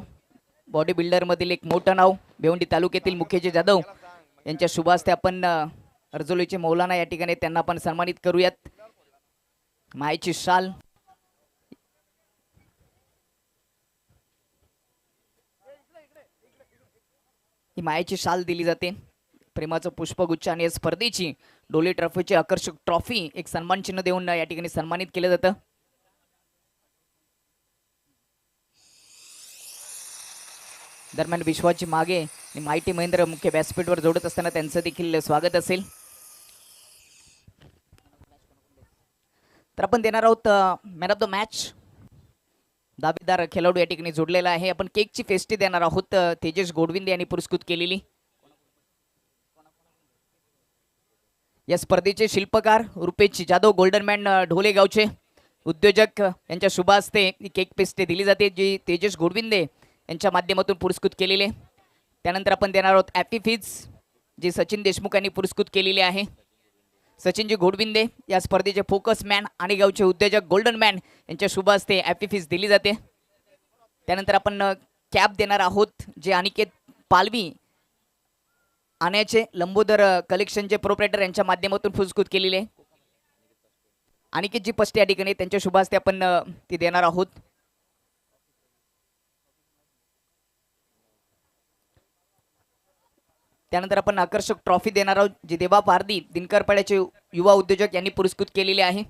बॉडी बिल्डरमधील एक मोठं नाव, भिवंडी तालुक्यातील मुकेशजी जाधव यांच्या शुभ हस्ते आपण अर्जुलीचे मौलाना या ठिकाणी त्यांना आपण सन्मानित करूयात. मायेची शाल, ही मायेची शाल दिली जाते, प्रेमाचं पुष्पगुच्छ आणि या स्पर्धेची डोले ट्रॉफीची आकर्षक ट्रॉफी एक सन्मान चिन्ह देऊन या ठिकाणी सन्मानित केलं जातं. दरम्यान विश्वाची मागे आणि माहिती महेंद्र मुख्य व्यासपीठवर जोडत असताना त्यांचं देखील स्वागत असेल. तर आपण देणार आहोत मॅन ऑफ द मॅच. दावेदार खेळाडू या ठिकाणी जोडलेला आहे. आपण केकची फेस्टी देणार आहोत. तेजस गोडविंदे यांनी पुरस्कृत केलेली. या स्पर्धेचे शिल्पकार रुपेश जाधव गोल्डनमॅन ढोले गावचे उद्योजक यांच्या शुभ हस्ते ही केक पेस्ट्री दिली जाते, जी तेजस गोडविंदे यांच्या माध्यमातून पुरस्कृत केलेले. त्यानंतर आपण देणार आहोत ॲपी फिज, जी सचिन देशमुख यांनी पुरस्कृत केलेली आहे. सचिनजी गोडविंदे या स्पर्धेचे फोकस मॅन आणि गावचे उद्योजक गोल्डन मॅन यांच्या शुभ हस्ते ॲपी फिज दिली जाते. त्यानंतर आपण कॅप देणार आहोत, जे अनिकेत पालवी आण्याचे लंबोदर कलेक्शनचे प्रोप्रायटर यांच्या माध्यमातून पुरस्कृत केलेले. अनिकेतजी पष्टे या ठिकाणी त्यांच्या शुभ हस्ते आपण ती देणार आहोत. त्यानंतर आपण आकर्षक ट्रॉफी देणार आहोत, जी देवा पारदी दिनकरपाड्याचे युवा उद्योजक यांनी पुरस्कृत केलेले आहे.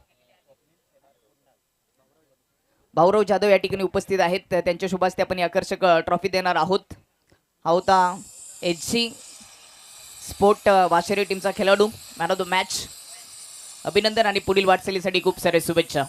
भाऊराव जाधव या ठिकाणी उपस्थित आहेत, त्यांच्या शुभ हस्ते आपण आकर्षक ट्रॉफी देणार आहोत. हा होता HG स्पोर्ट वाशेरी टीमचा खेळाडू, मॅन ऑफ द मॅच. अभिनंदन आणि पुढील वाटचालीसाठी खूप सारे शुभेच्छा.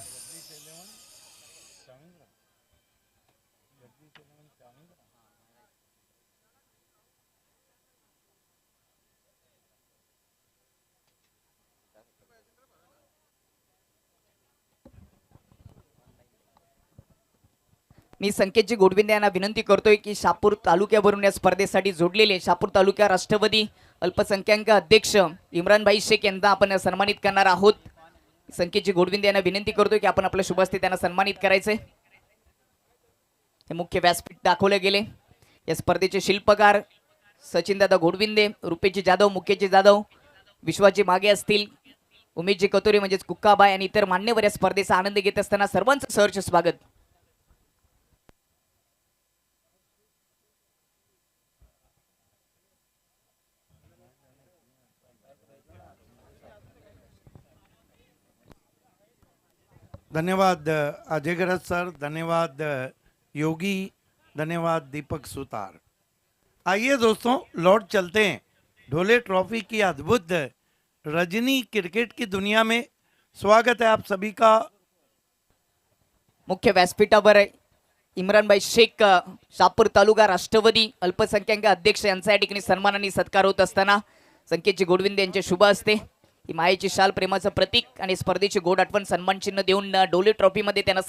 मी संकेतजी गोडविंदे यांना विनंती करतोय की शहापूर तालुक्यावरून या स्पर्धेसाठी जोडलेले शहापूर तालुका राष्ट्रवादी अल्पसंख्याक अध्यक्ष इम्रानभाई शेख यांना आपण सन्मानित करणार आहोत. संकेतजी गोडविंदे यांना विनंती करतोय की आपण आपल्या शुभ हस्ते त्यांना सन्मानित करायचे. हे मुख्य व्यासपीठ दाखवले गेले. या स्पर्धेचे शिल्पकार सचिनदादा गोडविंदे, रुपेशजी जाधव, मुकेशजी जाधव, विश्वाजी मागे असतील, उमेशजी कतोरे म्हणजेच कुक्काबाई आणि इतर मान्यवर या स्पर्धेचा आनंद घेत असताना सर्वांचं सहर्ष स्वागत. धन्यवाद अजय गरज सर, धन्यवाद योगी, धन्यवाद दीपक सुतार. आइए दोस्तों, लौट चलते हैं ढोले ट्रॉफी की अद्भुत रजनी क्रिकेट की दुनिया में. स्वागत है आप सभी का. मुख्य व्यासपीठावर इम्रानभाई शेख, शहापूर तालुका राष्ट्रवादी अल्पसंख्याक अध्यक्ष यांचा या ठिकाणी सन्मान आणि सत्कार होत असताना संकेतजी गोडविंदे यांचे शुभ हस्ते ही मायेची शाल, प्रेमाचं प्रतीक आणि स्पर्धेची गोड आठवण सन्मान चिन्ह देऊन डोले ट्रॉफीमध्ये त्यांना